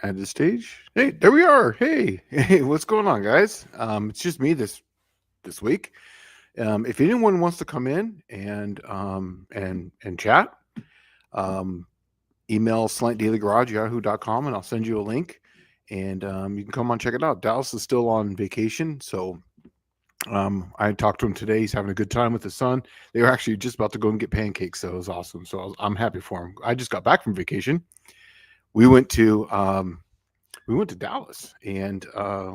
Add to stage. Hey, there we are. Hey, what's going on, guys? It's just me this week. If anyone wants to come in and chat, um, email slantdailygarage@yahoo.com and I'll send you a link, and you can come on check it out. Dallas is still on vacation, so I talked to him today. He's having a good time with his son. They were actually just about to go and get pancakes, so it was awesome. So I'm happy for him. I just got back from vacation. We went to Dallas and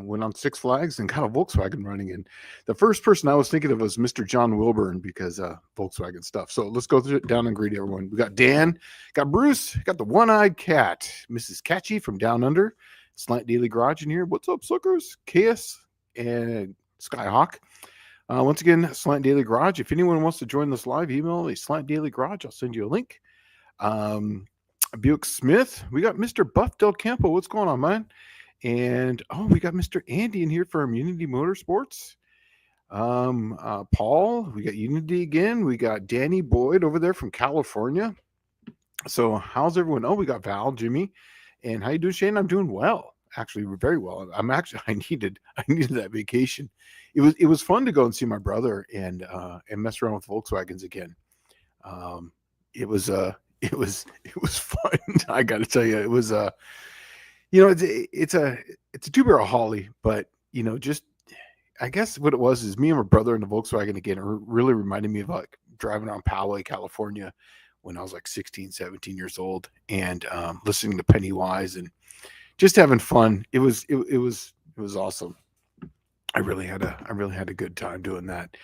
went on Six Flags and got a Volkswagen running. And the first person I was thinking of was Mr. John Wilburn because Volkswagen stuff. So let's go through it down and greet everyone. We got Dan, got Bruce, got the one-eyed cat, Mrs. Catchy from Down Under, Slant Daily Garage in here. What's up, suckers? KS and Skyhawk. Once again, Slant Daily Garage. If anyone wants to join this live, email a Slant Daily Garage. I'll send you a link. Buick Smith. We got Mr. Buff Del Campo. What's going on, man? And we got Mr. Andy in here from Unity Motorsports. Paul, we got Unity again. We got Danny Boyd over there from California. So how's everyone? We got Val, Jimmy, and how you doing, Shane? I'm doing well, actually, very well. I needed that vacation. It was fun to go and see my brother and mess around with Volkswagens again. It was fun. I got to tell you, it was it's a two-barrel Holly, but just I guess what it was is me and my brother in the Volkswagen again really reminded me of like driving around Poway, California when I was like 16, 17 years old, and listening to Pennywise and just having fun. It was awesome. I really had a good time doing that.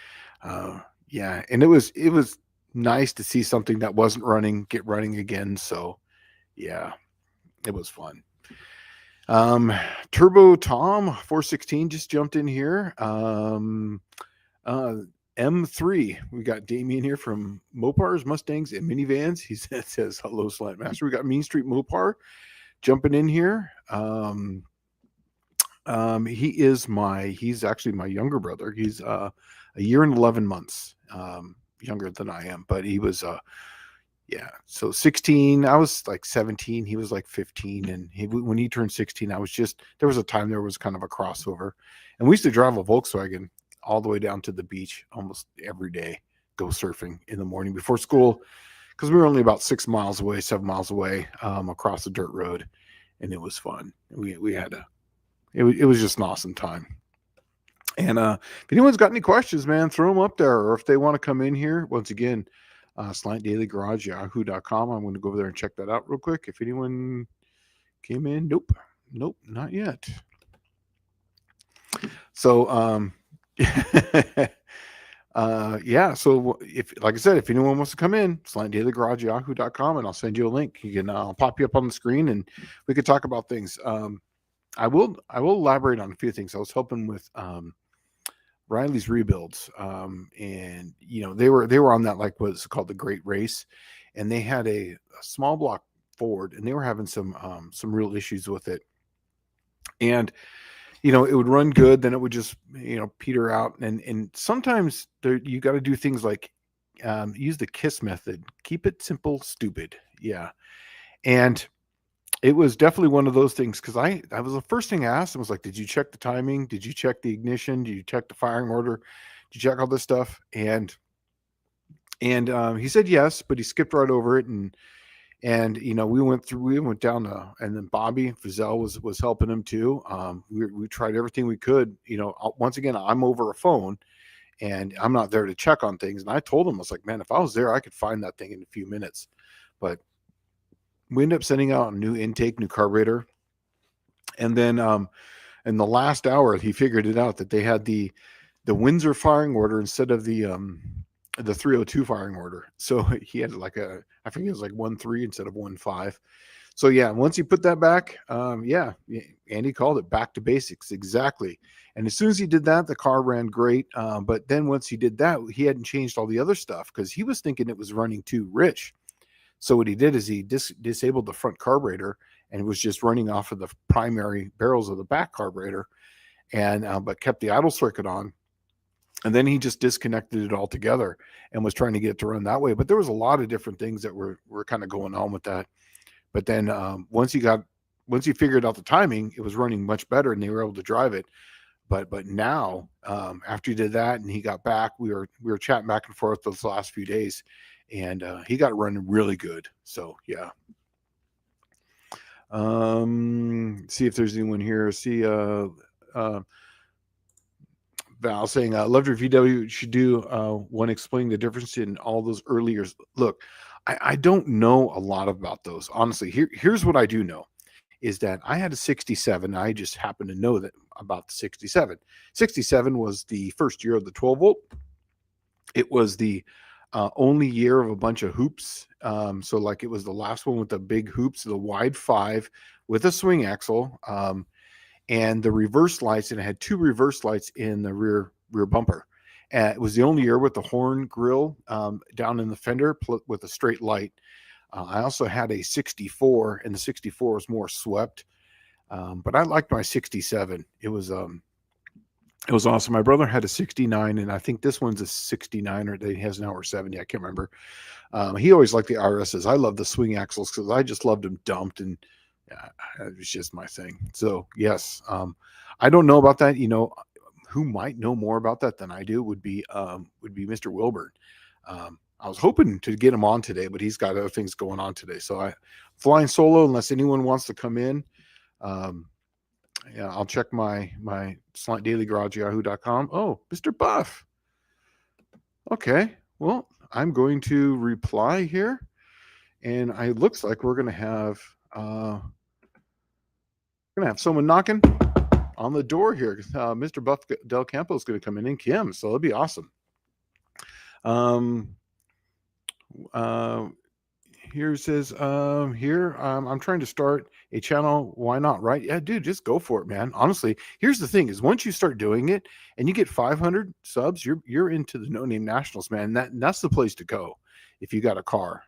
Yeah, and it was nice to see something that wasn't running get running again. So yeah, it was fun. Turbo Tom 416 just jumped in here. M3, we got Damien here from Mopars, Mustangs, and Minivans. He says hello, Slant Master. We got Mean Street Mopar jumping in here. He's actually my younger brother. He's a year and 11 months younger than I am, but he was so 16. I was like 17, he was like 15, and when he turned 16, there was a time there was kind of a crossover, and we used to drive a Volkswagen all the way down to the beach almost every day, go surfing in the morning before school, because we were only about 7 miles away across the dirt road, and it was fun. It was just an awesome time. And if anyone's got any questions, man, throw them up there. Or if they want to come in here, once again, Slant Daily Garage, yahoo.com. I'm going to go over there and check that out real quick. If anyone came in, nope, not yet. So, yeah. So like I said, if anyone wants to come in, Slant Daily Garage, yahoo.com, and I'll send you a link. I'll pop you up on the screen and we could talk about things. I will elaborate on a few things. I was helping with Riley's rebuilds, and they were on that, like what's called the Great Race, and they had a small block Ford, and they were having some real issues with it, and it would run good, then it would just peter out, and sometimes you got to do things like use the KISS method, keep it simple, stupid, and it was definitely one of those things, because I was the first thing I asked him was like, did you check the timing? Did you check the ignition? Did you check the firing order? Did you check all this stuff? And he said yes, but he skipped right over it. And we went down and then Bobby Fazell was helping him too. We tried everything we could. Once again, I'm over a phone and I'm not there to check on things. And I told him, I was like, man, if I was there, I could find that thing in a few minutes. But we ended up sending out a new intake, new carburetor. And then in the last hour, he figured it out that they had the Windsor firing order instead of the 302 firing order. So he had I think it was like 1.3 instead of 1.5. So yeah, once he put that back, Andy called it back to basics. Exactly. And as soon as he did that, the car ran great. But then once he did that, he hadn't changed all the other stuff because he was thinking it was running too rich. So what he did is he disabled the front carburetor and was just running off of the primary barrels of the back carburetor, and but kept the idle circuit on. And then he just disconnected it altogether and was trying to get it to run that way. But there was a lot of different things that were kind of going on with that. But then once once he figured out the timing, it was running much better, and they were able to drive it. But now, after he did that and he got back, we were chatting back and forth those last few days, and he got it running really good. So yeah. See if there's anyone here. See, Val saying, loved your VW. Should do one explaining the difference in all those early years. Look, I don't know a lot about those. Honestly, here's what I do know is that I had a 67. I just happen to know that about the 67. 67 was the first year of the 12 volt. It was the only year of a bunch of hoops. So like it was the last one with the big hoops, the wide 5 with a swing axle, and the reverse lights, and it had 2 reverse lights in the rear bumper. It was the only year with the horn grill down in the fender with a straight light. I also had a 64, and the 64 was more swept. But I liked my 67. It was awesome. My brother had a 69, and I think this one's a 69, or he has now or 70. I can't remember. He always liked the RSs. I love the swing axles because I just loved them dumped, and it was just my thing. So yes, I don't know about that. You know, who might know more about that than I do would be Mr. Wilbert. I was hoping to get him on today, but he's got other things going on today. So I'm flying solo unless anyone wants to come in. Yeah, I'll check my slightdailygarage@yahoo.com. Oh, Mr. Buff. Okay, well, I'm going to reply here, and it looks like we're gonna have someone knocking on the door here. Mr. Buff Del Campo is going to come in, and Kim, so it'll be awesome. Here says, I'm trying to start a channel. Why not? Right? Yeah, dude, just go for it, man. Honestly, here's the thing: is once you start doing it and you get 500 subs, you're into the No Name Nationals, man. That's the place to go if you got a car.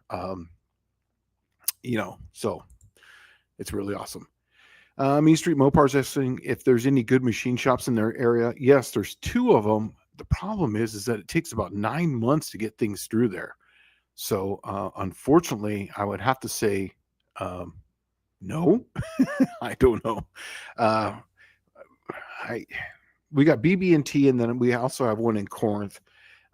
You know, so it's really awesome. Main Street Mopars asking if there's any good machine shops in their area. Yes, there's 2 of them. The problem is that it takes about 9 months to get things through there. So unfortunately, I would have to say no. I don't know. We got BB&T, and then we also have one in Corinth.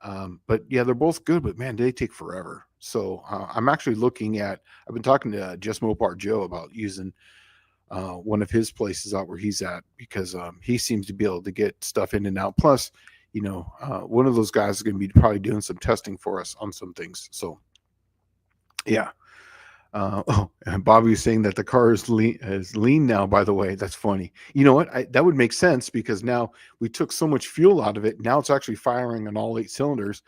But yeah, they're both good, but man, they take forever. So I'm actually looking at. I've been talking to Just Mopar Joe about using one of his places out where he's at, because he seems to be able to get stuff in and out. Plus, you know, one of those guys is going to be probably doing some testing for us on some things. So, yeah. And Bobby is saying that the car is lean now, by the way. That's funny. You know what? That would make sense, because now we took so much fuel out of it. Now it's actually firing on all 8 cylinders.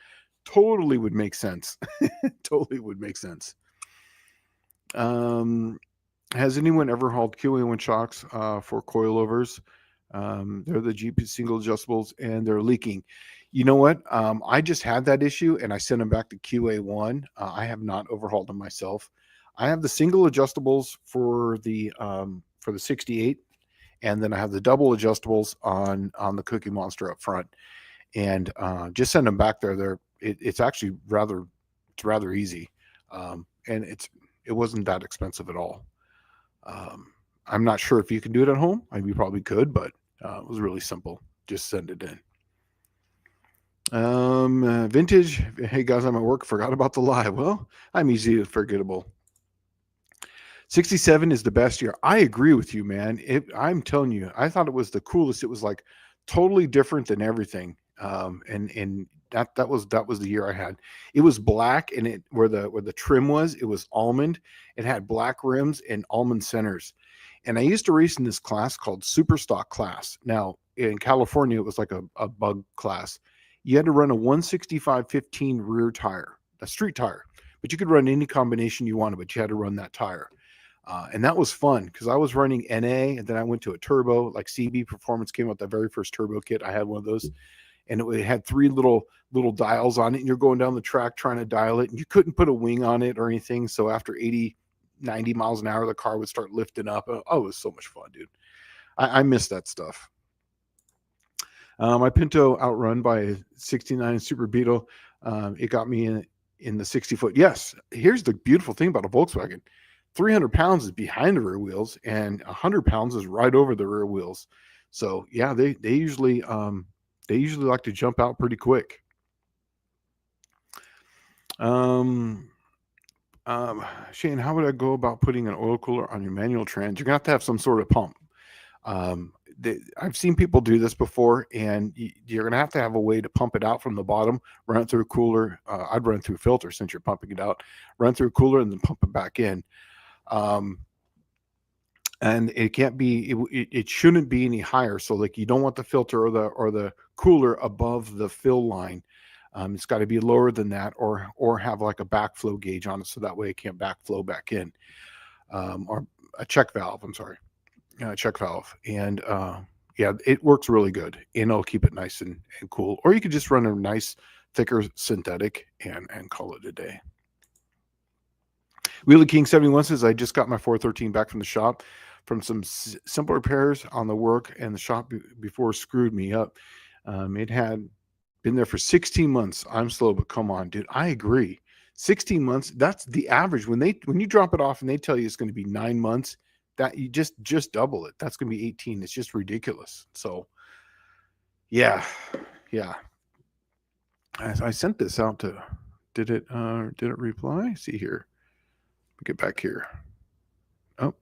Totally would make sense. Totally would make sense. Has anyone ever hauled QA1 shocks for coilovers? They're the GP single adjustables, and they're leaking. You know what? I just had that issue, and I sent them back to QA1. I have not overhauled them myself. I have the single adjustables for the 68, and then I have the double adjustables on the Cookie Monster up front, and just send them back there. It's actually rather easy, and it wasn't that expensive at all. I'm not sure if you can do it at home. You probably could, but it was really simple. Just send it in. Vintage. Hey guys, I'm at work. Forgot about the live. Well, I'm easy and forgettable. 67 is the best year. I agree with you, man. I'm telling you, I thought it was the coolest. It was like totally different than everything. And that was the year I had. It was black, and where the trim was, it was almond. It had black rims and almond centers. And I used to race in this class called Super Stock class. Now in California, it was like a bug class. You had to run a 165/15 rear tire, a street tire, but you could run any combination you wanted, but you had to run that tire. And that was fun, because I was running NA, and then I went to a turbo. Like CB Performance came out, the very first turbo kit. I had one of those, and it had 3 little dials on it, and you're going down the track trying to dial it, and you couldn't put a wing on it or anything. So after 80, 90 miles an hour, the car would start lifting up. Oh, it was so much fun, dude. I miss that stuff. My Pinto outrun by a 69 Super Beetle. It got me in the 60-foot. Yes, here's the beautiful thing about a Volkswagen. 300 pounds is behind the rear wheels, and 100 pounds is right over the rear wheels. So yeah, they usually like to jump out pretty quick. Shane, how would I go about putting an oil cooler on your manual trans? You're gonna have to have some sort of pump. I've seen people do this before, and you're gonna have to have a way to pump it out from the bottom, run it through a cooler. I'd run through a filter since you're pumping it out, run through a cooler, and then pump it back in. And it can't be, it shouldn't be any higher. So like you don't want the filter or the cooler above the fill line. It's got to be lower than that, or have like a backflow gauge on it, so that way it can't backflow back in, or a check valve. I'm sorry, check valve. And yeah, it works really good, and it'll keep it nice and cool. Or you could just run a nice thicker synthetic and call it a day. Wheelie King 71 says, I just got my 413 back from the shop from some simple repairs on the work, and the shop before screwed me up. It had been there for 16 months. I'm slow, but come on, dude. I agree. 16 months, that's the average. When you drop it off and they tell you it's going to be 9 months, that you just double it. That's going to be 18. It's just ridiculous. So yeah. I sent this out to, did it reply? See here. Get back here. Oh,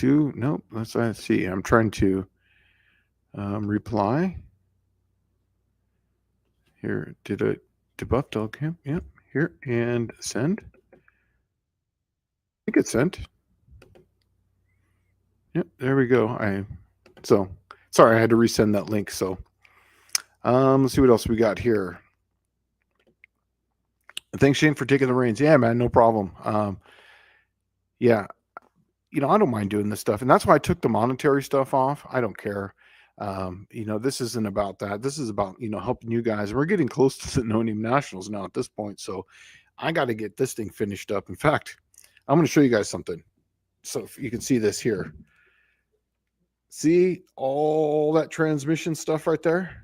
nope. Let's see. I'm trying to reply. Here, did it debuff dog camp? Yep. Here, and send. I think it's sent. Yep, there we go. So sorry, I had to resend that link. So let's see what else we got here. Thanks, Shane, for taking the reins. Yeah, man, no problem. Yeah, I don't mind doing this stuff, and that's why I took the monetary stuff off. I don't care. This isn't about that. This is about, helping you guys. We're getting close to the No Name Nationals now at this point, so I got to get this thing finished up. In fact, I'm going to show you guys something. So if you can see this here. See all that transmission stuff right there?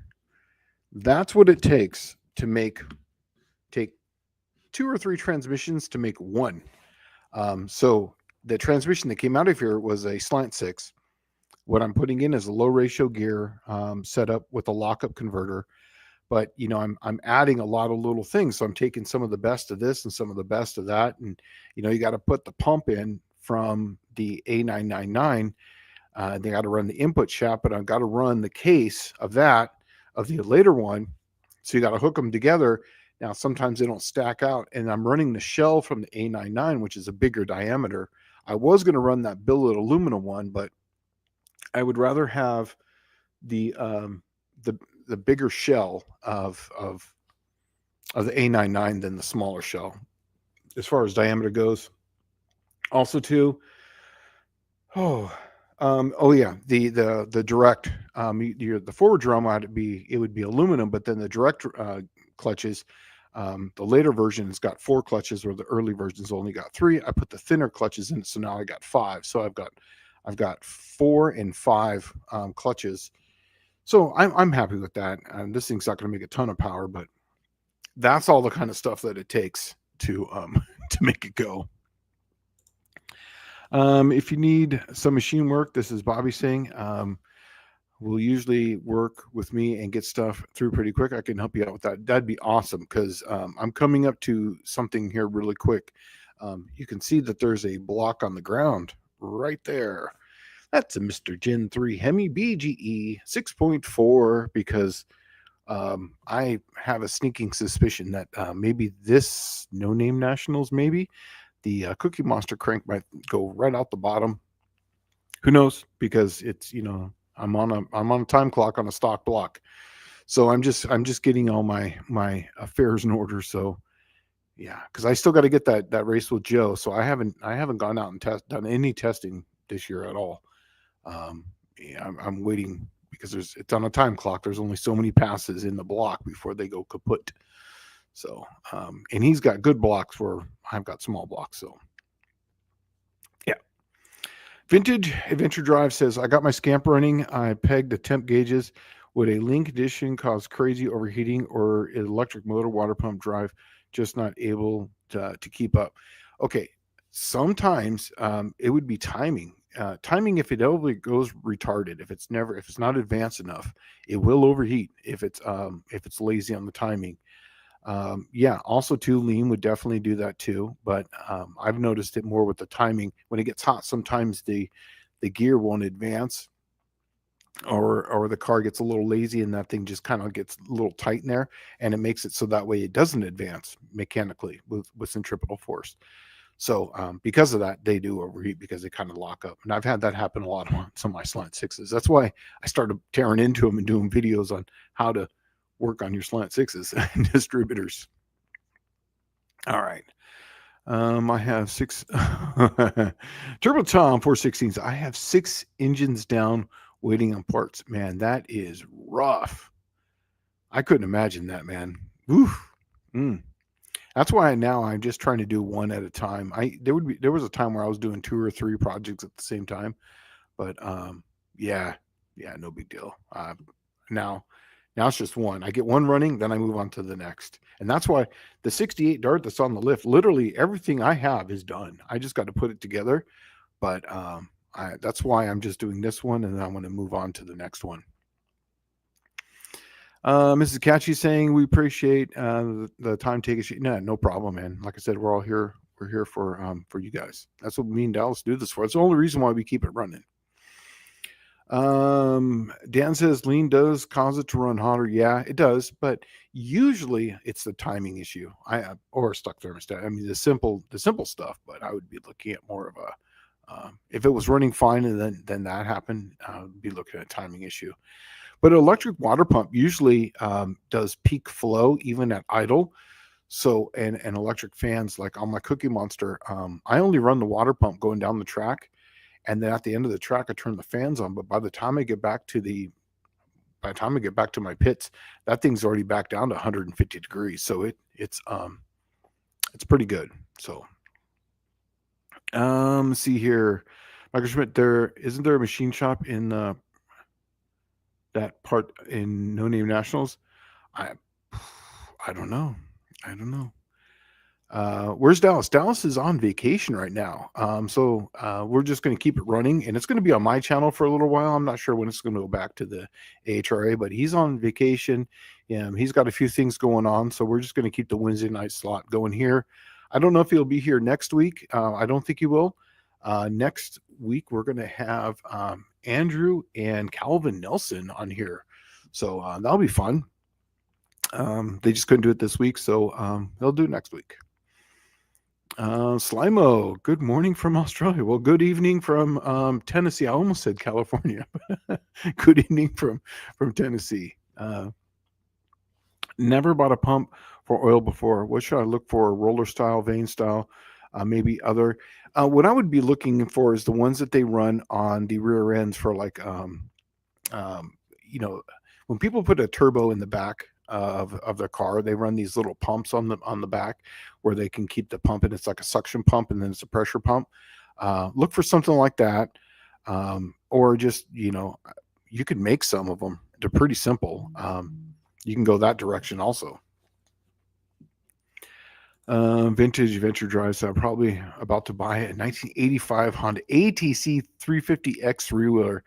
That's what it takes to take 2 or 3 transmissions to make one. So the transmission that came out of here was a slant 6. What I'm putting in is a low ratio gear setup with a lockup converter. But, I'm adding a lot of little things. So I'm taking some of the best of this and some of the best of that. And, you got to put the pump in from the A999. They got to run the input shaft, but I've got to run the case of the later one. So you got to hook them together. Now, sometimes they don't stack out, and I'm running the shell from the A99, which is a bigger diameter. I was going to run that billet aluminum one, but I would rather have the bigger shell of the A99 than the smaller shell, as far as diameter goes. Also, too, the direct, the forward drum would be aluminum, but then the direct clutches, the later version has got 4 clutches, or the early version's only got 3. I put the thinner clutches in it, so now I got 5. So I've got 4 and 5 clutches. So I'm happy with that. This thing's not going to make a ton of power, but that's all the kind of stuff that it takes to to make it go. If you need some machine work, this is Bobby saying, will usually work with me and get stuff through pretty quick. I can help you out with that. That'd be awesome, because I'm coming up to something here really quick. You can see that there's a block on the ground right there. That's a Mr. Gen 3 Hemi BGE 6.4, because I have a sneaking suspicion that maybe this No Name Nationals, maybe the Cookie Monster crank might go right out the bottom. Who knows? Because it's, I'm on a time clock on a stock block. So I'm just getting all my affairs in order. So yeah, because I still got to get that race with Joe. So I haven't gone out and done any testing this year at all. I'm waiting, because it's on a time clock. There's only so many passes in the block before they go kaput. So and he's got good blocks where I've got small blocks. So yeah. Vintage Adventure Drive says, I got my scamp running. I pegged the temp gauges. Would a link condition cause crazy overheating, or electric motor water pump drive just not able to keep up? Okay, sometimes it would be timing. Timing, if it overly goes retarded, if it's not advanced enough, it will overheat if it's lazy on the timing. Yeah, also too, lean would definitely do that too. But I've noticed it more with the timing. When it gets hot, sometimes the gear won't advance, or the car gets a little lazy and that thing just kind of gets a little tight in there, and it makes it so that way it doesn't advance mechanically with centripetal force. So because of that, they do overheat because they kind of lock up. And I've had that happen a lot on some of my Slant 6s. That's why I started tearing into them and doing videos on how to work on your Slant 6s and distributors. All right. I have 6 Turbo Tom 416s. I have 6 engines down waiting on parts. Man, that is rough. I couldn't imagine that, man. Oof. Mm. That's why now I'm just trying to do one at a time. There was a time where I was doing 2 or 3 projects at the same time, but yeah, no big deal. Now it's just one. I get one running, then I move on to the next. And that's why the 68 Dart that's on the lift, literally everything I have is done. I just got to put it together. But that's why I'm just doing this one, and then I'm going to move on to the next one. Mrs. Catchy saying we appreciate the time taken. No problem, man. Like I said, we're all here. We're here for you guys. That's what me and Dallas do this for. It's the only reason why we keep it running. Dan says lean does cause it to run hotter. Yeah, it does, but usually it's the timing issue. Or stuck thermostat. I mean the simple stuff, but I would be looking at more of a if it was running fine and then that happened, I would be looking at a timing issue. But an electric water pump usually does peak flow even at idle. So and electric fans, like on my Cookie Monster, I only run the water pump going down the track. And then at the end of the track, I turn the fans on. But by the time I get back to my pits, that thing's already back down to 150 degrees. So it's pretty good. So see here, Michael Schmidt, isn't there a machine shop in that part in No Name Nationals? I don't know. Where's Dallas? Dallas is on vacation right now. So we're just going to keep it running, and it's going to be on my channel for a little while. I'm not sure when it's going to go back to the AHRA, but he's on vacation. He's got a few things going on, so we're just going to keep the Wednesday night slot going here. I don't know if he'll be here next week. I don't think he will. Next week, we're going to have Andrew and Calvin Nelson on here. So that'll be fun. They just couldn't do it this week, so they'll do it next week. Slimo, good morning from Australia. Well, good evening from Tennessee. I almost said California. Good evening from Tennessee. Never bought a pump for oil before. What should I look for? Roller style, vane style, maybe other. What I would be looking for is the ones that they run on the rear ends for like, when people put a turbo in the back of their car, they run these little pumps on the back where they can keep the pump, and it's like a suction pump and then it's a pressure pump. Look for something like that, or just you can make some of them. They're pretty simple. You can go that direction also. Vintage Venture drives. I'm probably about to buy a 1985 Honda ATC 350X three-wheeler.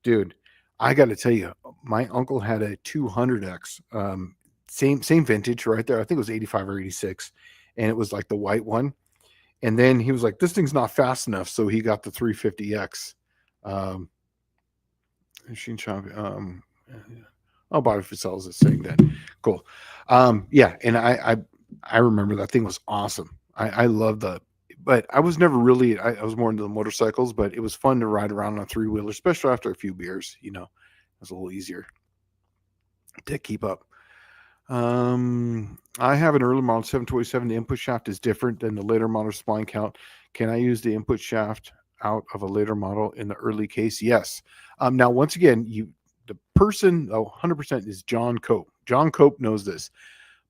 Dude, I got to tell you, my uncle had a 200X, same vintage right there. I think it was 85 or 86, and it was like the white one. And then he was like, this thing's not fast enough, so he got the 350X. Machine shop. I'll buy it if it sells this thing then. Cool. Yeah, and I remember that thing was awesome. I love but I was never really, I was more into the motorcycles, but it was fun to ride around on a three-wheeler, especially after a few beers, it was a little easier to keep up. I have an early model 727. The input shaft is different than the later model spline count. Can I use the input shaft out of a later model in the early case? Yes. Now, once again, the person 100% is John Cope. John Cope knows this,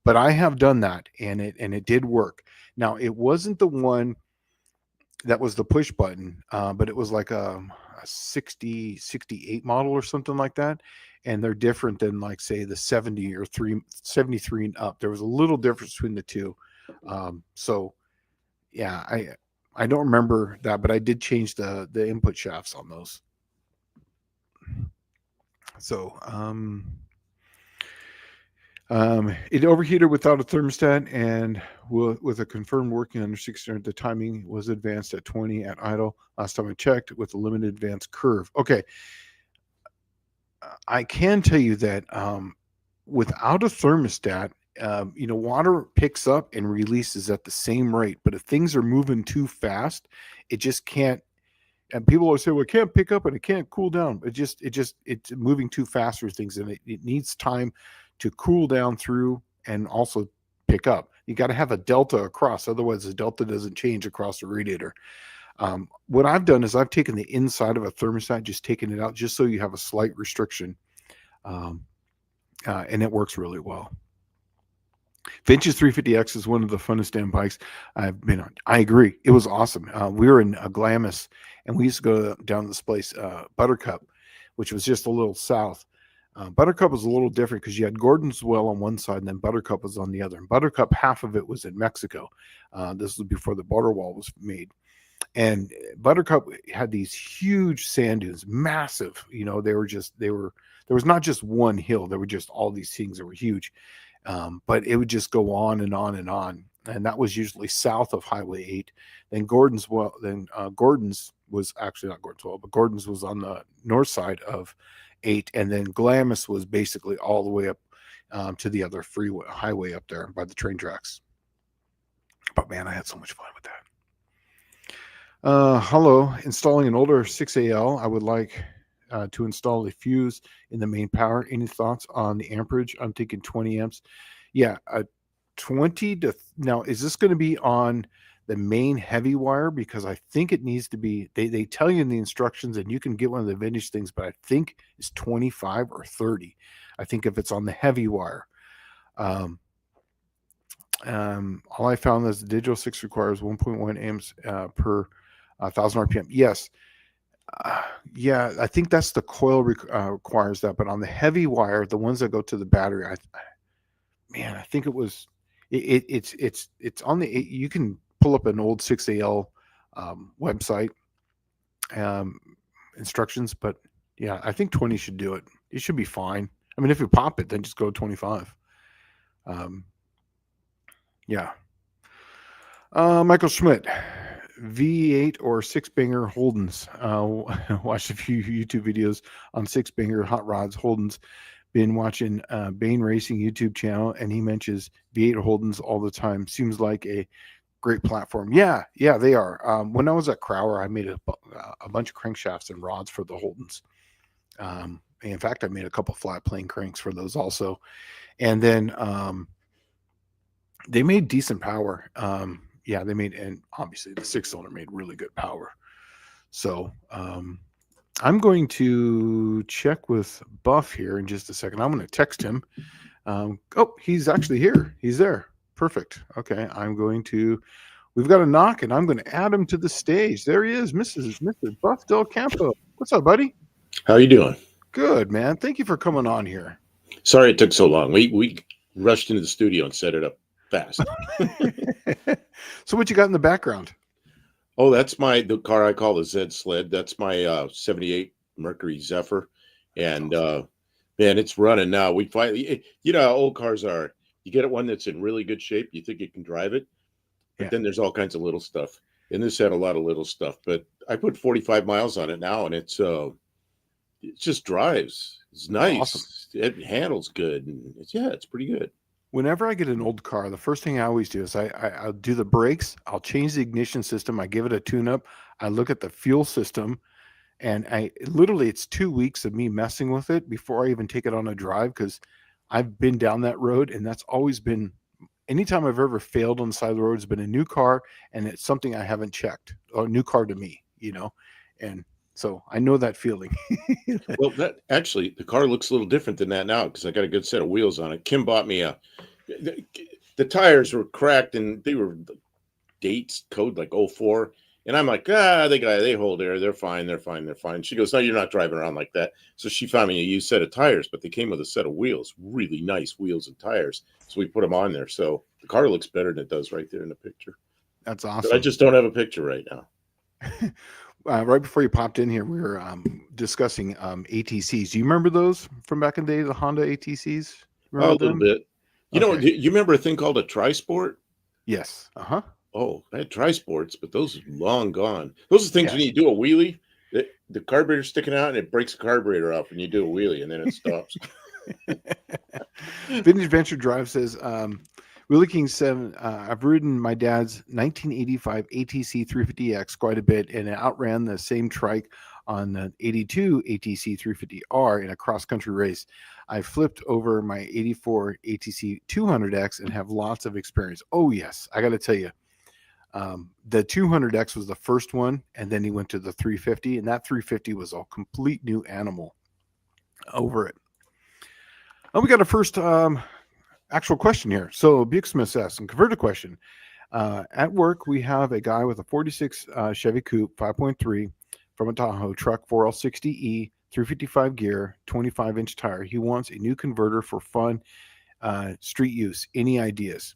but I have done that, and it did work. Now, it wasn't the one that was the push button, but it was like a 68 model or something like that. And they're different than, like, say, the 70 or 73 and up. There was a little difference between the two. So yeah, I don't remember that, but I did change the input shafts on those. So it overheated without a thermostat, and with a confirmed working under 600, the timing was advanced at 20 at idle. Last time I checked, with a limited advance curve. Okay, I can tell you that without a thermostat, water picks up and releases at the same rate. But if things are moving too fast, it just can't. And people always say, "Well, it can't pick up and it can't cool down." It's moving too fast for things, and it needs time to cool down through and also pick up. You got to have a delta across, otherwise the delta doesn't change across the radiator. What I've done is I've taken the inside of a thermostat, just taken it out, just so you have a slight restriction, and it works really well. Vintage 350X is one of the funnest damn bikes I've been on. I agree. It was awesome. We were in Glamis, and we used to go down to this place, Buttercup, which was just a little south. Buttercup was a little different because you had Gordon's Well on one side, and then Buttercup was on the other. And Buttercup, half of it was in Mexico. This was before the border wall was made. And Buttercup had these huge sand dunes, massive. There was not just one hill. There were just all these things that were huge. But it would just go on and on and on. And that was usually south of Highway 8. Then Gordon's was actually not Gordon's Well, but Gordon's was on the north side of 8. And then Glamis was basically all the way up to the other highway up there by the train tracks. But man, I had so much fun with that. Hello, installing an older 6AL. I would like to install a fuse in the main power. Any thoughts on the amperage? I'm thinking 20 amps. Yeah, 20 to now. Is this going to be on the main heavy wire? Because I think it needs to be. They tell you in the instructions, and you can get one of the vintage things, but I think it's 25 or 30. I think if it's on the heavy wire. All I found is the digital 6 requires 1.1 amps per 1,000 RPM. Yes. Yeah, I think that's the coil requires that, but on the heavy wire, the ones that go to the battery, I think it was it's on the. You can pull up an old 6AL website instructions, but yeah, I think 20 should do it. It should be fine. I mean, if you pop it, then just go 25. Yeah. Michael Schmidt. V8 or 6-banger Holdens. Watched a few YouTube videos on 6-banger hot rods Holdens. Been watching Bain Racing YouTube channel, and he mentions V8 Holdens all the time. Seems like a great platform. Yeah, they are. When I was at Crowder, I made a bunch of crankshafts and rods for the Holdens. In fact, I made a couple flat plane cranks for those also. And then they made decent power. Yeah, they made, and obviously the 6-cylinder made really good power. So I'm going to check with Buff here in just a second. I'm going to text him. Oh, he's actually here. He's there. Perfect. Okay, we've got a knock, and I'm going to add him to the stage. There he is, Mr. Buff Del Campo. What's up, buddy? How you doing? Good, man. Thank you for coming on here. Sorry it took so long. We rushed into the studio and set it up fast. So what you got in the background? Oh, that's the car I call the Z Sled. That's my 78 Mercury Zephyr. And man, it's running now. We finally, how old cars are. You get one that's in really good shape, you think you can drive it, but then there's all kinds of little stuff. And this had a lot of little stuff, but I put 45 miles on it now, and it just drives. It's nice. Awesome. It handles good, and it's pretty good. Whenever I get an old car, the first thing I always do is I'll do the brakes. I'll change the ignition system. I give it a tune-up. I look at the fuel system, and it's 2 weeks of me messing with it before I even take it on a drive, because I've been down that road, and that's always been, anytime I've ever failed on the side of the road, it's been a new car, and it's something I haven't checked, or a new car to me, and so I know that feeling. Well, the car looks a little different than that now, because I got a good set of wheels on it. Kim bought me the tires were cracked, and they were dates code like 04. And I'm like, they hold air. They're fine. She goes, no, you're not driving around like that. So she found me a used set of tires, but they came with a set of wheels, really nice wheels and tires. So we put them on there. So the car looks better than it does right there in the picture. That's But I awesome. just don't have a picture right now. Right before you popped in here, we were discussing ATCs. Do you remember those from back in the day, the Honda ATCs? Oh, Remember a little them? bit. Okay. You remember a thing called a tri-sport? Yes. Uh-huh. Oh, I had tri-sports, but those are long gone. Those are things Yeah. when you do a wheelie, the carburetor's sticking out and it breaks the carburetor off when you do a wheelie and then it stops. Vintage Venture Drive says, Wheelie King 7, I've ridden my dad's 1985 ATC 350X quite a bit, and it outran the same trike on the 82 ATC 350R in a cross-country race. I flipped over my 84 ATC 200X and have lots of experience. Oh, yes. I got to tell you, the 200X was the first one, and then he went to the 350, and that 350 was a complete new animal over it. Oh, we got a first actual question here. So Buick Smith asks, and converted question. At work, we have a guy with a 46 Chevy Coupe 5.3 from a Tahoe truck 4L60E, 355 gear, 25-inch tire. He wants a new converter for fun street use. Any ideas?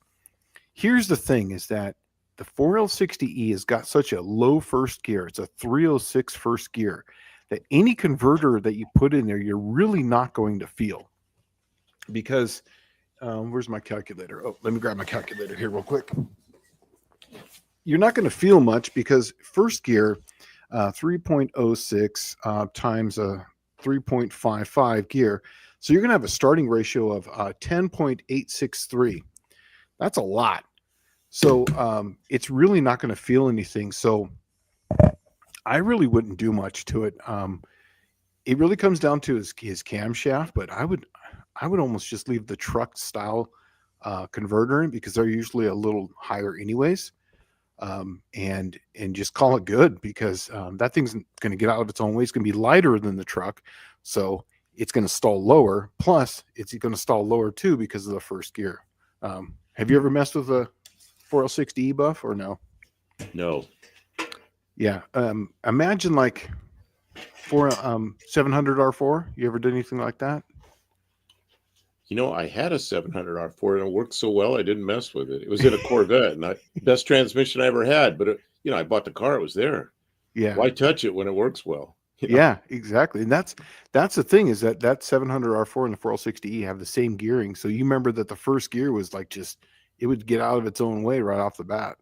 Here's the thing is that the 4L60E has got such a low first gear. It's a 306 first gear that any converter that you put in there, you're really not going to feel. Because where's my calculator? Oh, let me grab my calculator here real quick. You're not going to feel much because first gear, 3.06 times a 3.55 gear. So you're going to have a starting ratio of 10.863. That's a lot. So it's really not going to feel anything. So I really wouldn't do much to it. It really comes down to his camshaft, but I would almost just leave the truck style converter in because they're usually a little higher anyways, and just call it good because that thing's going to get out of its own way. It's going to be lighter than the truck, so it's going to stall lower. Plus, it's going to stall lower too because of the first gear. Have you ever messed with a 4L60E buff or no? No. Yeah. Imagine like for 700 R4. You ever did anything like that? I had a 700R4 and it worked so well I didn't mess with it. It was in a Corvette, not best transmission I ever had, but I bought the car, it was there. Yeah. Why touch it when it works well? Yeah, exactly. And that's the thing is that 700 R4 and the 4L60E have the same gearing. So you remember that the first gear was like just it would get out of its own way right off the bat.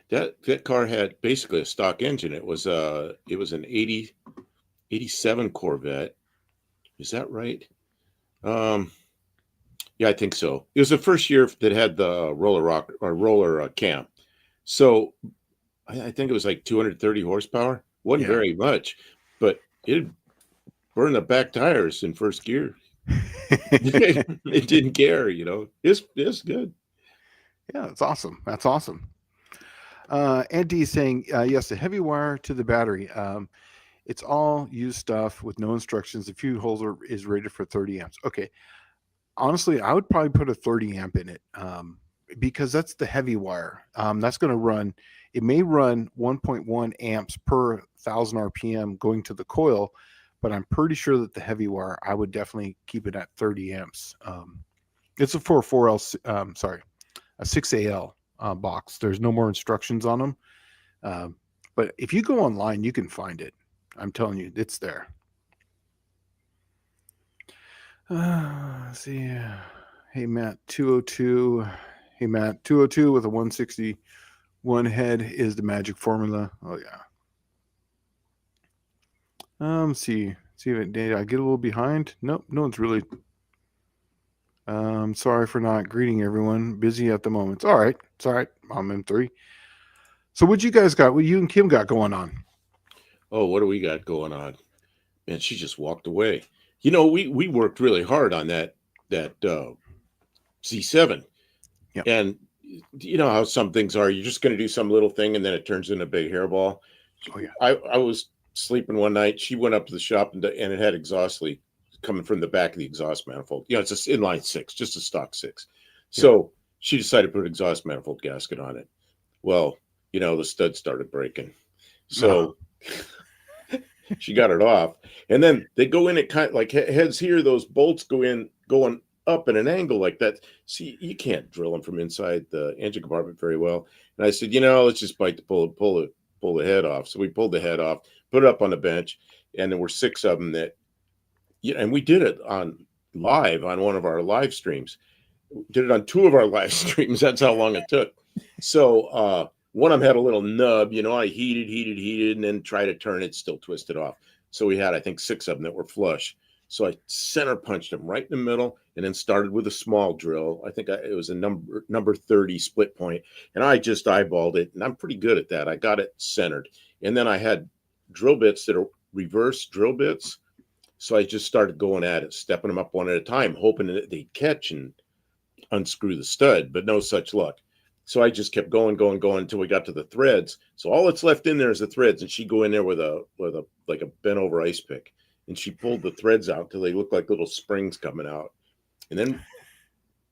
That car had basically a stock engine. It was an 87 Corvette. Is that right? Yeah, I think so. It was the first year that had the roller cam. So I think it was like 230 horsepower. Wasn't very much, but it burned the back tires in first gear. It didn't care, It's good. Yeah, that's awesome. That's awesome. Andy is saying, yes, the heavy wire to the battery. It's all used stuff with no instructions. The fuse holder is rated for 30 amps. Okay. Honestly, I would probably put a 30 amp in it because that's the heavy wire. That's going to run, it may run 1.1 amps per 1,000 RPM going to the coil, but I'm pretty sure that the heavy wire, I would definitely keep it at 30 amps. It's a 4L, sorry, a 6AL box. There's no more instructions on them. But if you go online, you can find it. I'm telling you, it's there. Let's see. Hey, Matt, 202. Hey, Matt, 202 with a 161 head is the magic formula. Oh, yeah. See if did I get a little behind? Nope, no one's really. Sorry for not greeting everyone. Busy at the moment. It's all right. It's all right. I'm in 3. So what you guys got? What you and Kim got going on? Oh, what do we got going on? Man, she just walked away. We worked really hard on that C7. Yeah. And you know how some things are. You're just going to do some little thing and then it turns into a big hairball. Oh, yeah. I was sleeping one night. She went up to the shop and it had exhaust leak coming from the back of the exhaust manifold. It's just inline 6, just a stock 6. So she decided to put an exhaust manifold gasket on it. Well, the stud started breaking. So she got it off. And then they go in, it kind of like heads here, those bolts going up at an angle like that. See, you can't drill them from inside the engine compartment very well. And I said, let's just bite the pull the head off. So we pulled the head off, put it up on the bench, and there were 6 of them that, and we did it on live on one of our live streams. Did it on 2 of our live streams. That's how long it took. So one of them had a little nub. I heated, and then tried to turn it, still twisted off. So we had, I think, 6 of them that were flush. So I center punched them right in the middle, and then started with a small drill. I think it was a number 30 split point, and I just eyeballed it, and I'm pretty good at that. I got it centered, and then I had drill bits that are reverse drill bits. So I just started going at it, stepping them up one at a time, hoping that they'd catch and unscrew the stud, but no such luck. So I just kept going until we got to the threads. So all that's left in there is the threads, and she'd go in there with a like a bent over ice pick, and she pulled the threads out till they looked like little springs coming out, and then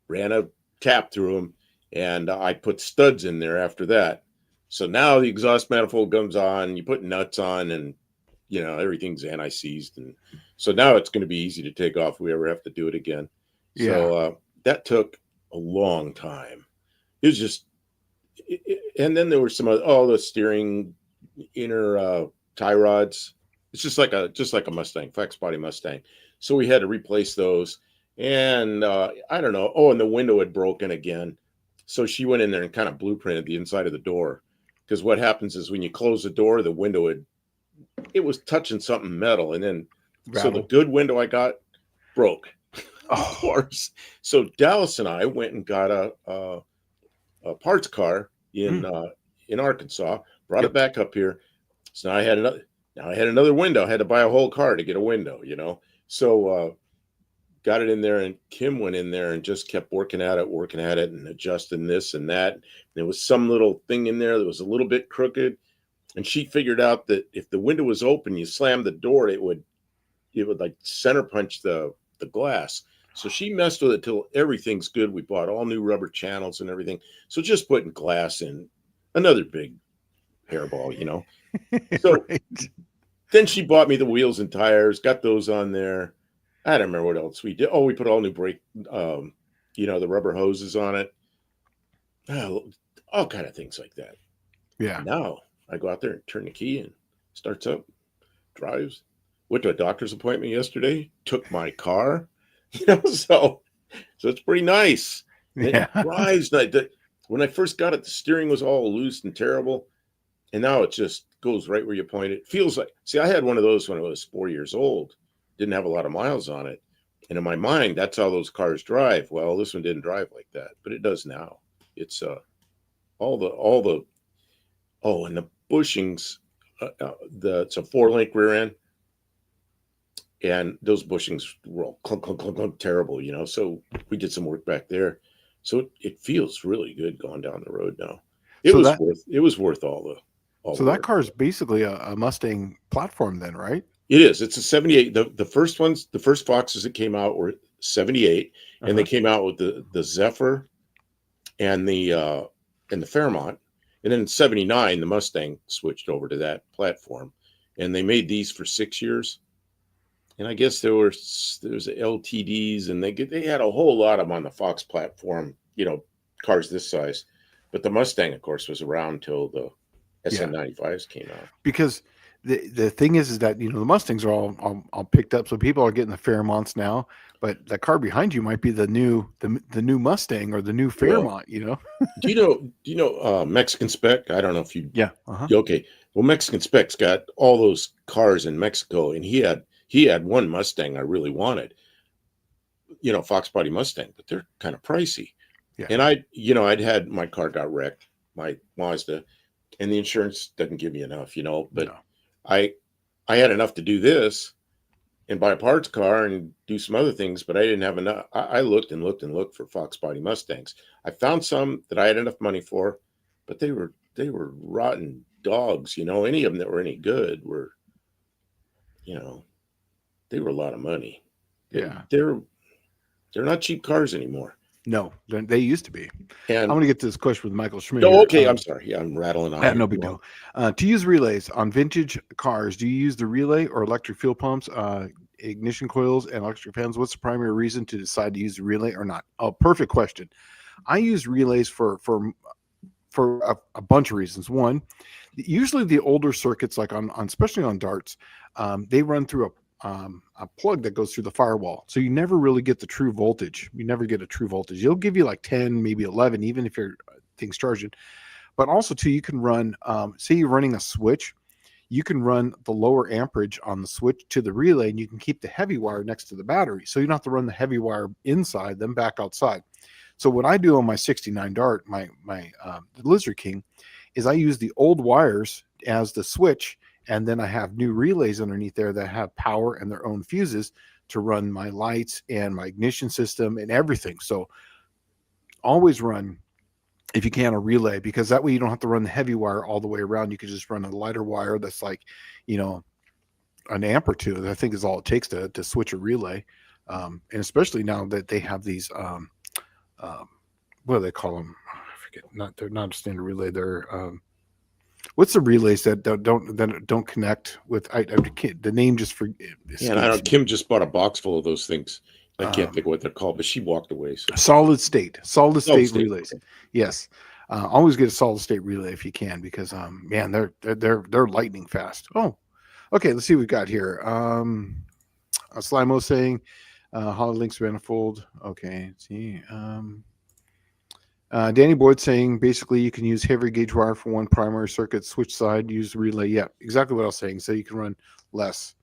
ran a tap through them, and I put studs in there after that. So now the exhaust manifold comes on, you put nuts on, and everything's anti-seized, and so now it's going to be easy to take off if we ever have to do it again. Yeah. So that took a long time. It was just, and then there were some the steering inner tie rods. It's just like a Mustang, flex body Mustang. So we had to replace those, and I don't know. Oh, and the window had broken again. So she went in there and kind of blueprinted the inside of the door, because what happens is when you close the door, the window it was touching something metal, and then so the good window I got broke. Of course. So Dallas and I went and got a parts car in Arkansas, brought it back up here. So now I had another window. I had to buy a whole car to get a window, So got it in there, and Kim went in there and just kept working at it and adjusting this and that. And there was some little thing in there that was a little bit crooked. And she figured out that if the window was open, you slammed the door, it would like center punch the glass. So she messed with it till everything's good. We bought all new rubber channels and everything. So just putting glass in, another big hairball, So right. Then she bought me the wheels and tires, got those on there. I don't remember what else we did. Oh, we put all new brake, the rubber hoses on it. All kind of things like that. Yeah. Now I go out there and turn the key and starts up, drives. Went to a doctor's appointment yesterday, took my car, so it's pretty nice. Yeah. It drives. When I first got it, the steering was all loose and terrible, and now it just goes right where you point it. Feels like, see, I had one of those when I was 4 years old, didn't have a lot of miles on it, and in my mind, that's how those cars drive. Well, this one didn't drive like that, but it does now. It's and the bushings, it's a 4-link rear end. And those bushings were all clunk, clunk, clunk, clunk, terrible, So we did some work back there. So it feels really good going down the road now. It was worth all the So that car is basically a Mustang platform then, right? It is. It's a 78. The first Foxes that came out were 78, and they came out with the Zephyr and the Fairmont. And then in 79, the Mustang switched over to that platform, and they made these for 6 years. And I guess there's LTDs, and they had a whole lot of them on the Fox platform, cars this size. But the Mustang, of course, was around till the SN95s came out. Because the thing is that the Mustangs are all picked up, so people are getting the Fairmonts now. But the car behind you might be the new Mustang or the new Fairmont. Do you know Mexican Spec? I don't know if you. Yeah. Okay. Well, Mexican Spec's got all those cars in Mexico, and he had one Mustang I really wanted, Fox body Mustang, but they're kind of pricey. Yeah. And I'd had my car got wrecked, my Mazda, and the insurance doesn't give me enough, but no. I had enough to do this and buy a parts car and do some other things, but I didn't have enough. I looked and looked and looked for Fox body Mustangs. I found some that I had enough money for, but they were rotten dogs, any of them that were any good were, they were a lot of money. They're not cheap cars anymore. No, they used to be. And I'm going to get to this question with Michael Schmidt. Oh, okay. I'm sorry. Yeah, I'm rattling on. No big deal. To use relays on vintage cars, do you use the relay or electric fuel pumps? ignition coils and electric fans, what's the primary reason to decide to use a relay or not? Oh, perfect question. I use relays for a bunch of reasons. One, usually the older circuits, like on especially on darts, they run through a plug that goes through the firewall, so you never really get the true voltage. You never get a true voltage. It'll give you like 10, maybe 11, even if your thing's charging. But also too, you can run, say you're running a switch, you can run the lower amperage on the switch to the relay, and you can keep the heavy wire next to the battery, so you don't have to run the heavy wire inside, then back outside. So what I do on my 69 Dart, my Lizard King, is I use the old wires as the switch, and then I have new relays underneath there that have power and their own fuses to run my lights and my ignition system and everything. So always run, if you can, a relay, because that way you don't have to run the heavy wire all the way around. You could just run a lighter wire that's like, an amp or two. I think is all it takes to switch a relay. And especially now that they have these what do they call them? I forget. They're not a standard relay. They're what's the relays that don't connect with? The name just for. Yeah, and I don't. Kim just bought a box full of those things. I can't think of what they're called, but she walked away. So. Solid state relays. Yes, always get a solid state relay if you can, because man, they're lightning fast. Oh, okay. Let's see what we got here. Slimo saying. Hollow links manifold. Okay. Let's see. Danny Boyd saying basically you can use heavy gauge wire for one primary circuit, switch side, use the relay. Yeah, exactly what I was saying. So you can run less.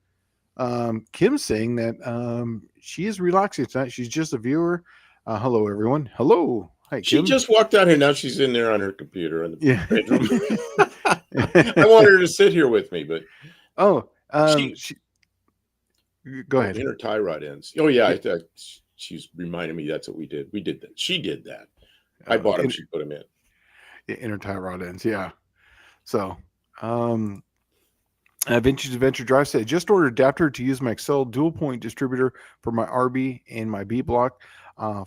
Kim's saying that she is relaxing tonight. She's just a viewer. Hello, everyone. Hello. Hi, Kim. She just walked out here. Now she's in there on her computer in the bedroom. I wanted her to sit here with me, but she go ahead. In her tie rod ends. Oh yeah, she's reminding me that's what we did. We did that. She did that. I bought them. She put them in. Inner tie rod ends. Yeah. So, Vintage Adventure Drive said, just ordered adapter to use my Excel dual point distributor for my RB and my B block.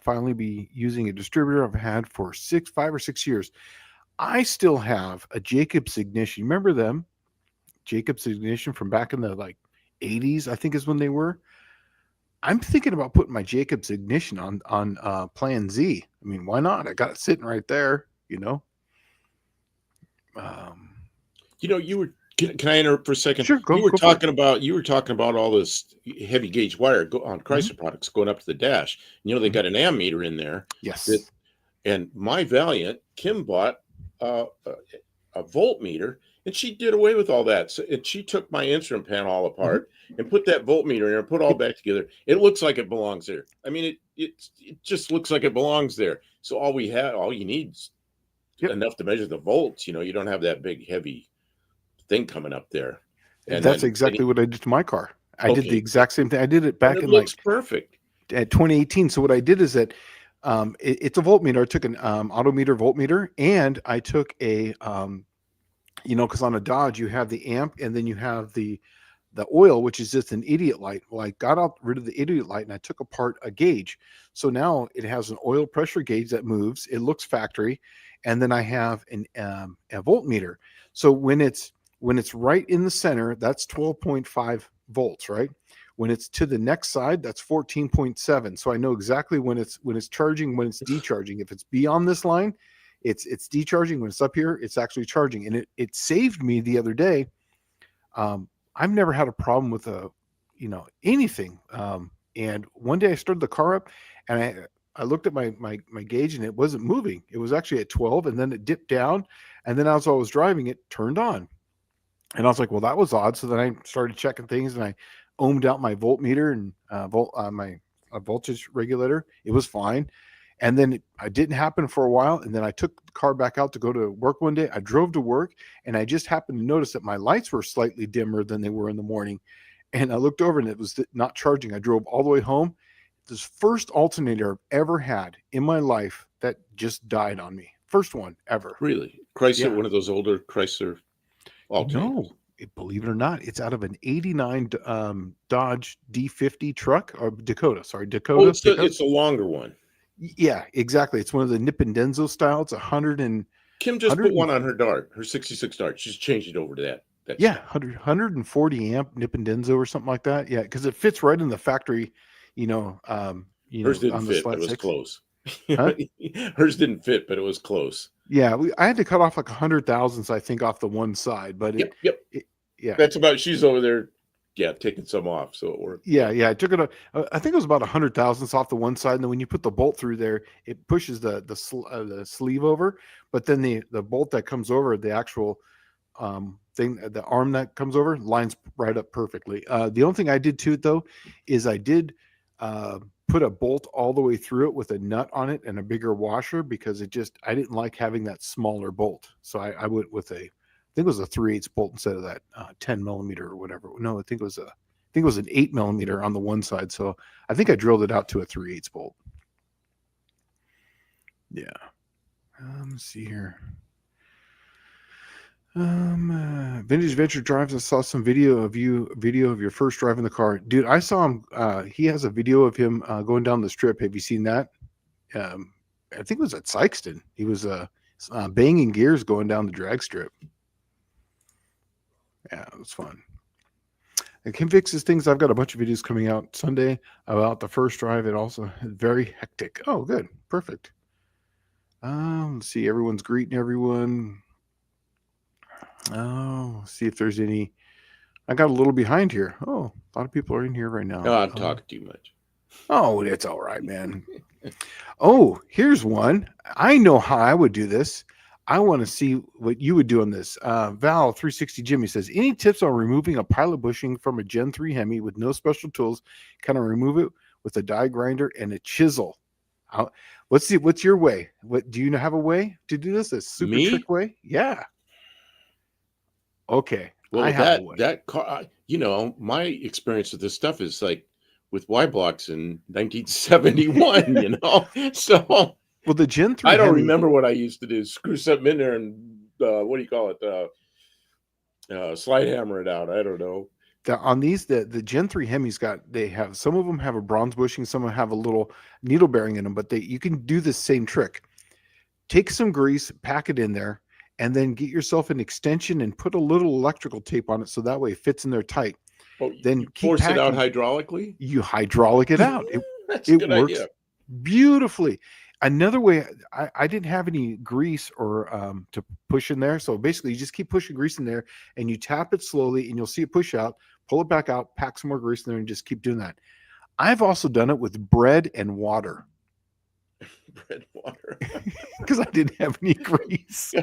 Finally be using a distributor I've had for 5 or 6 years. I still have a Jacobs Ignition. Remember them? Jacobs Ignition from back in the 80s, I think is when they were. I'm thinking about putting my Jacobs Ignition on Plan Z. I mean, why not? I got it sitting right there, you were. Can I interrupt for a second? Sure. You were talking about all this heavy gauge wire on Chrysler products going up to the dash. They got an ammeter in there. Yes. And my Valiant, Kim bought a voltmeter, and she did away with all that. So, and she took my instrument panel all apart and put that voltmeter in there and put it all back together. It looks like it belongs there. I mean, it just looks like it belongs there. So all you need is enough to measure the volts. You don't have that big heavy thing coming up there. And that's exactly what I did to my car. I did the exact same thing. I did it back in perfect at 2018. So what I did is that it's a voltmeter. I took an autometer voltmeter, and I took a because on a Dodge you have the amp and then you have the oil, which is just an idiot light. Well, I got rid of the idiot light and I took apart a gauge. So now it has an oil pressure gauge that moves. It looks factory, and then I have a voltmeter. So when it's right in the center, that's 12.5 volts, right? When it's to the next side, that's 14.7. So I know exactly when it's charging, when it's decharging. If it's beyond this line, it's decharging. When it's up here, it's actually charging. And it saved me the other day. I've never had a problem with anything. And one day I started the car up, and I looked at my gauge, and it wasn't moving. It was actually at 12, and then it dipped down, and then as I was driving, it turned on. And I was like, well, that was odd. So then I started checking things, and I ohmed out my voltmeter and my voltage regulator. It was fine. And then it didn't happen for a while. And then I took the car back out to go to work one day. I drove to work, and I just happened to notice that my lights were slightly dimmer than they were in the morning. And I looked over, and it was not charging. I drove all the way home. This first alternator I've ever had in my life that just died on me. First one ever. Really? Chrysler, one of those older Chrysler alternators? No. Believe it or not, it's out of an 89 Dodge D50 truck, or Dakota. Sorry, Dakota. Oh, it's a longer one. Yeah, exactly. It's one of the Nippendenzo style. It's 100 and Kim just put one on her Dart, her 66 Dart. She's changed it over to that. That's Yeah, 140 amp Nippendenso or something like that. Yeah, because it fits right in the factory, hers didn't on the fit, but Slat it was 6. close. Huh? Hers didn't fit, but it was close. Yeah, I had to cut off like 100 thousandths, I think, off the one side, but Yep, yep. yeah, That's about. She's over there, yeah, taking some off, so it worked. yeah. I took it. I think it was about 100 thousandths off the one side, and then when you put the bolt through there, it pushes the sleeve over. But then the bolt that comes over the actual thing, the arm that comes over, lines right up perfectly. The only thing I did to it though is I did put a bolt all the way through it with a nut on it and a bigger washer, because I didn't like having that smaller bolt, so I went with I think it was a 3/8 bolt instead of that 10 millimeter or whatever. No, I think it was an 8 millimeter on the one side, so I think I drilled it out to a 3/8 bolt. Yeah. Let's see here. Vintage Venture Drives. I saw some video of your first driving the car, dude. I saw him. He has a video of him going down the strip. Have you seen that? I think it was at Sykeston. He was banging gears going down the drag strip. Yeah, it was fun. And Kim fixes things. I've got a bunch of videos coming out Sunday about the first drive. It also very hectic. Oh, good, perfect. Let's see. Everyone's greeting everyone. Oh, see if there's any. I got a little behind here. Oh, a lot of people are in here right now. No, I'm talking too much. Oh, it's all right, man. Oh, here's one. I know how I would do this. I want to see what you would do on this. Val 360 Jimmy says, any tips on removing a pilot bushing from a Gen 3 Hemi with no special tools? Kind of remove it with a die grinder and a chisel. What's your way? What do you have a way to do this? A super trick way? Yeah. Okay. Well, that car, my experience with this stuff is like with Y blocks in 1971. So well, the Gen 3 I don't Hemi, remember what I used to do. Screw something in there and what do you call it? Slide hammer it out. I don't know. On these, the Gen 3 Hemis they have, some of them have a bronze bushing, some of them have a little needle bearing in them, but you can do the same trick. Take some grease, pack it in there, and then get yourself an extension and put a little electrical tape on it so that way it fits in there tight. Oh, then you force it out hydraulically? You hydraulic it out. That's a good works idea. Beautifully. Another way, I didn't have any grease or to push in there. So basically you just keep pushing grease in there and you tap it slowly and you'll see it push out, pull it back out, pack some more grease in there and just keep doing that. I've also done it with bread and water. Bread water. Because I didn't have any grease.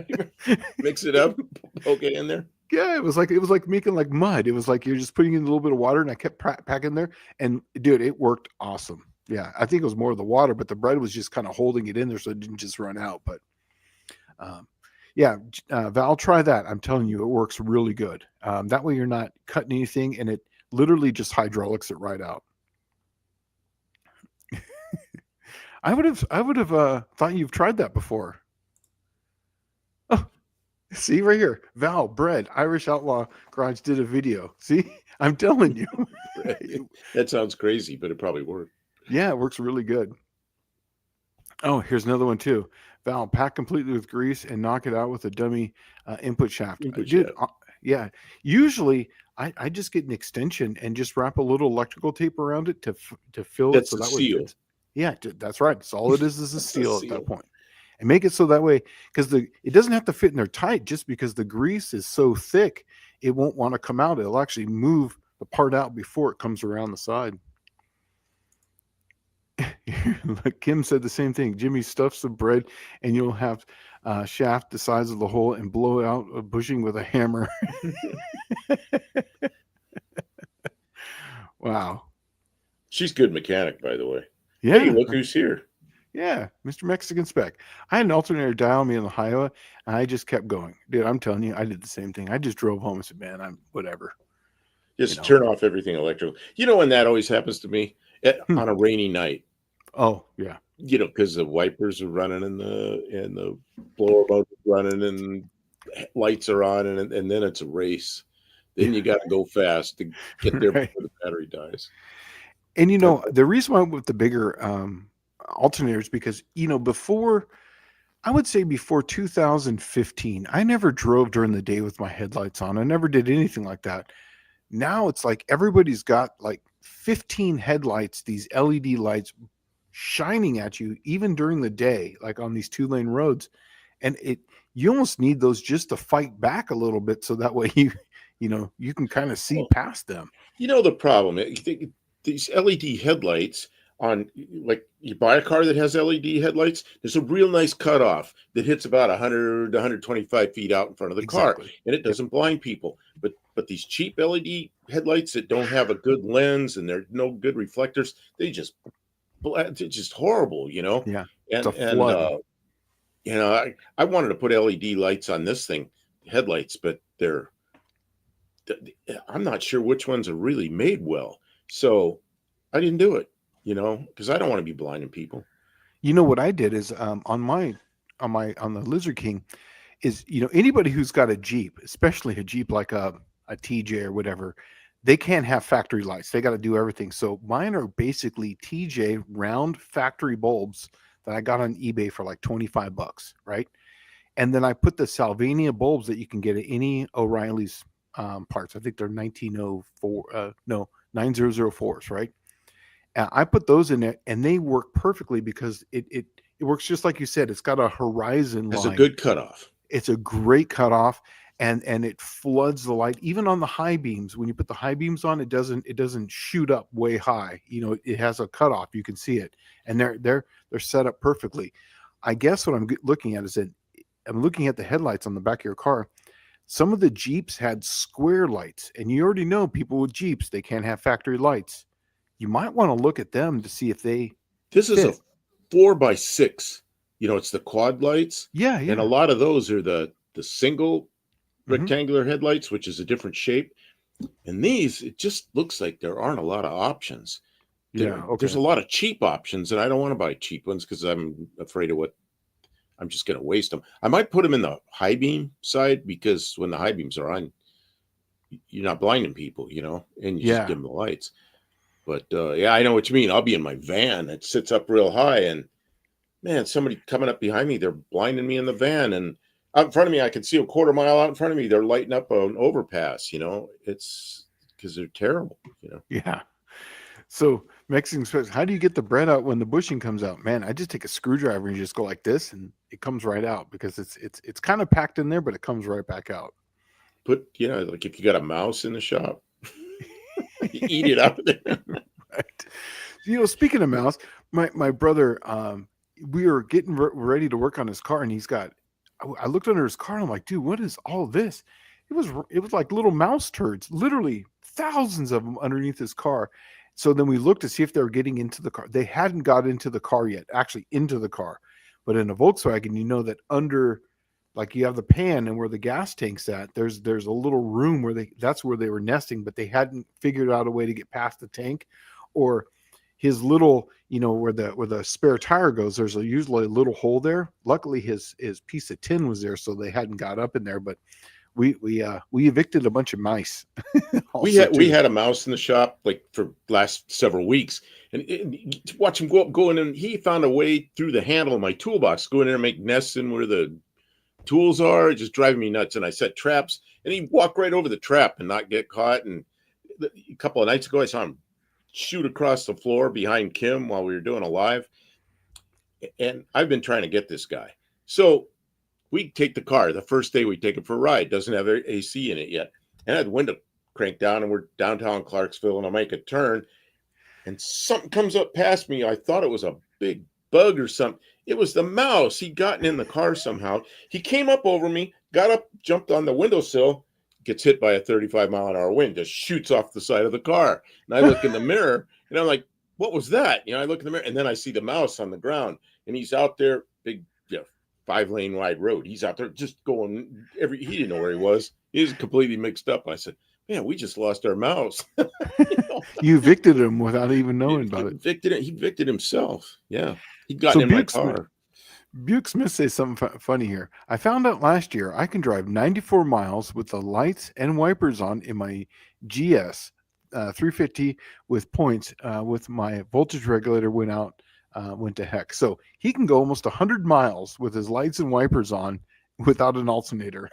Mix it up, poke it in there. Yeah, it was like making like mud. It was like you're just putting in a little bit of water, and I kept packing there, and dude, it worked awesome. Yeah, I think it was more of the water, but the bread was just kind of holding it in there so it didn't just run out. But Val, try that. I'm telling you, it works really good. That way you're not cutting anything, and it literally just hydraulics it right out. I would have thought you've tried that before. Oh, see right here, Val Bread Irish Outlaw Garage did a video. See, I'm telling you. That sounds crazy, but it probably worked. Yeah, it works really good. Oh, here's another one too. Val, pack completely with grease and knock it out with a dummy input shaft. Yeah. Usually, I just get an extension and just wrap a little electrical tape around it to fill it so that way it fits. Yeah, that's right. That's all it is a seal at that point. And make it so that way, because it doesn't have to fit in there tight, just because the grease is so thick, it won't want to come out. It'll actually move the part out before it comes around the side. Like Kim said the same thing. Jimmy stuffs the bread and you'll have shaft the size of the hole and blow out a bushing with a hammer. Wow. She's good mechanic, by the way. Yeah. Hey, look who's here. Yeah, Mr. Mexican Spec. I had an alternator dial me on the highway, and I just kept going. Dude, I'm telling you, I did the same thing. I just drove home and said, man, I'm whatever. Just turn off everything electrical. You know when that always happens to me? On a rainy night. Oh, yeah. Because the wipers are running and the blower motor is running and lights are on and then it's a race. Then you got to go fast to get there before the battery dies. And the reason why I went with the bigger alternators, because before I would say before 2015, I never drove during the day with my headlights on. I never did anything like that. Now it's like everybody's got like 15 headlights, these LED lights shining at you even during the day, like on these 2-lane roads. And you almost need those just to fight back a little bit so that way you can kind of see Well, past them. you know the problem. These LED headlights on, like, you buy a car that has LED headlights. There's a real nice cutoff that hits about 100 to 125 feet out in front of the car, Exactly. and it Yep. doesn't blind people. But these cheap LED headlights that don't have a good lens and they're no good reflectors, they're just horrible, you know. Yeah. It's a And flood. I wanted to put LED lights on this thing, headlights, but I'm not sure which ones are really made well. So I didn't do it, because I don't want to be blinding people. You know what I did is on the Lizard King is anybody who's got a Jeep, especially a Jeep like a TJ or whatever, they can't have factory lights. They got to do everything. So mine are basically TJ round factory bulbs that I got on eBay for like $25, right? And then I put the Salvania bulbs that you can get at any O'Reilly's parts. I think they're 1904, no 9004s, right? I put those in there, and they work perfectly because it works just like you said. It's got a horizon Has a line. good cutoff. It's a great cutoff, and it floods the light even on the high beams. When you put the high beams on, it doesn't shoot up way high. It has a cutoff. You can see it, and they're set up perfectly. I guess what I'm looking at is that I'm looking at the headlights on the back of your car. Some of the Jeeps had square lights, and you already know people with Jeeps, they can't have factory lights. You might want to look at them to see if they This is a fit. 4x6. It's the quad lights, Yeah, and a yeah. lot of those are the single Hmm. rectangular headlights, which is a different shape. And these, it just looks like there aren't a lot of options. Yeah, There's okay. a lot of cheap options, and I don't want to buy cheap ones because I'm afraid of what I'm just going to waste them. I might put them in the high beam side because when the high beams are on, you're not blinding people, and you just Yeah. dim the lights. But yeah, I know what you mean. I'll be in my van that sits up real high, and man, somebody coming up behind me, they're blinding me in the van, and out in front of me, I can see a quarter mile out in front of me, they're lighting up an overpass. It's because they're terrible. Yeah. So Mexican Express, how do you get the bread out when the bushing comes out? Man, I just take a screwdriver and just go like this, and it comes right out because it's kind of packed in there, but it comes right back out. Like if you got a mouse in the shop, you eat it out there. Right. Speaking of mouse, my brother, we were getting ready to work on his car, and I looked under his car, and I'm like, dude, what is all this? It was like little mouse turds, literally thousands of them underneath his car. So then we looked to see if they were getting into the car. They hadn't got into the car yet, actually into the car. But in a Volkswagen, you know that under, like, you have the pan and where the gas tank's at, there's a little room where that's where they were nesting, but they hadn't figured out a way to get past the tank, or his little, where the spare tire goes, there's usually a little hole there. Luckily his piece of tin was there, so they hadn't got up in there. But we evicted a bunch of mice We also had we too. had a mouse in the shop like for last several weeks, and watch him go in, and he found a way through the handle of my toolbox, go in there and make nests in where the tools are, just driving me nuts. And I set traps, and he walked right over the trap and not get caught. And a couple of nights ago, I saw him shoot across the floor behind Kim while we were doing a live. And I've been trying to get this guy. So we take the car. The first day we take it for a ride, doesn't have AC in it yet. And I had the window cranked down, and we're downtown Clarksville, and I make a turn, and something comes up past me. I thought it was a big bug or something. It was the mouse. He'd gotten in the car somehow. He came up over me, got up, jumped on the windowsill, gets hit by a 35-mile-an-hour wind, just shoots off the side of the car. And I look in the mirror, and I'm like, what was that? I look in the mirror, and then I see the mouse on the ground, and he's out there, big, 5-lane wide road. He's out there just going he didn't know where he was. He was completely mixed up. I said, man, we just lost our mouse. You evicted him without even knowing He about it. evicted himself. Yeah. He'd So gotten in my car. Buick Smith says something funny here. I found out last year I can drive 94 miles with the lights and wipers on in my GS 350 with points, with my voltage regulator went out went to heck. So he can go almost 100 miles with his lights and wipers on without an alternator.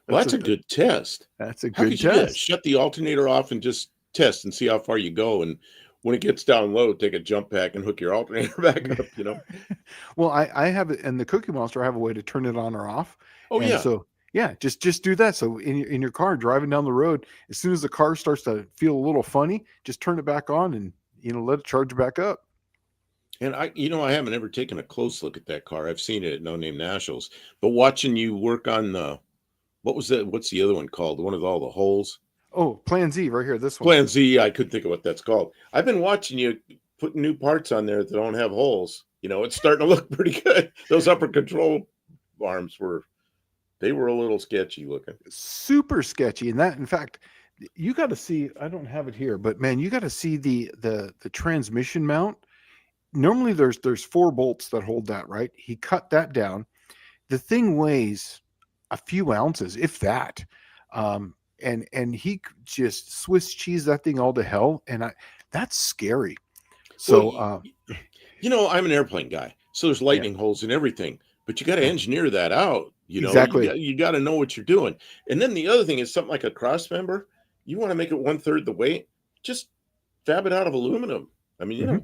Well, that's a good test. That's a How good could you do that? test. Shut the alternator off and just test and see how far you go. And when it gets down low, take a jump pack and hook your alternator back up, you know? Well, I have it, and the Cookie Monster, I have a way to turn it on or off. Oh, And yeah. so, yeah, just do that. So in your car, driving down the road, as soon as the car starts to feel a little funny, just turn it back on and, let it charge back up. And I haven't ever taken a close look at that car. I've seen it at No Name Nationals, but watching you work on what's the other one called? The one with all the holes? Oh, Plan Z right here. This one. Plan Z. I couldn't think of what that's called. I've been watching you put new parts on there that don't have holes. It's starting to look pretty good. Those upper control arms were a little sketchy looking. Super sketchy. And that, in fact, you got to see, I don't have it here, but man, you got to see the transmission mount. Normally there's 4 bolts that hold that, right? He cut that down. The thing weighs a few ounces, if that. And he just Swiss cheese that thing all to hell. And that's scary. So, Well, I'm an airplane guy, so there's lightning holes and everything, but you got to engineer that out. Exactly. You got to know what you're doing. And then the other thing is something like a cross member. You want to make it 1/3 the weight, just fab it out of aluminum. I mean,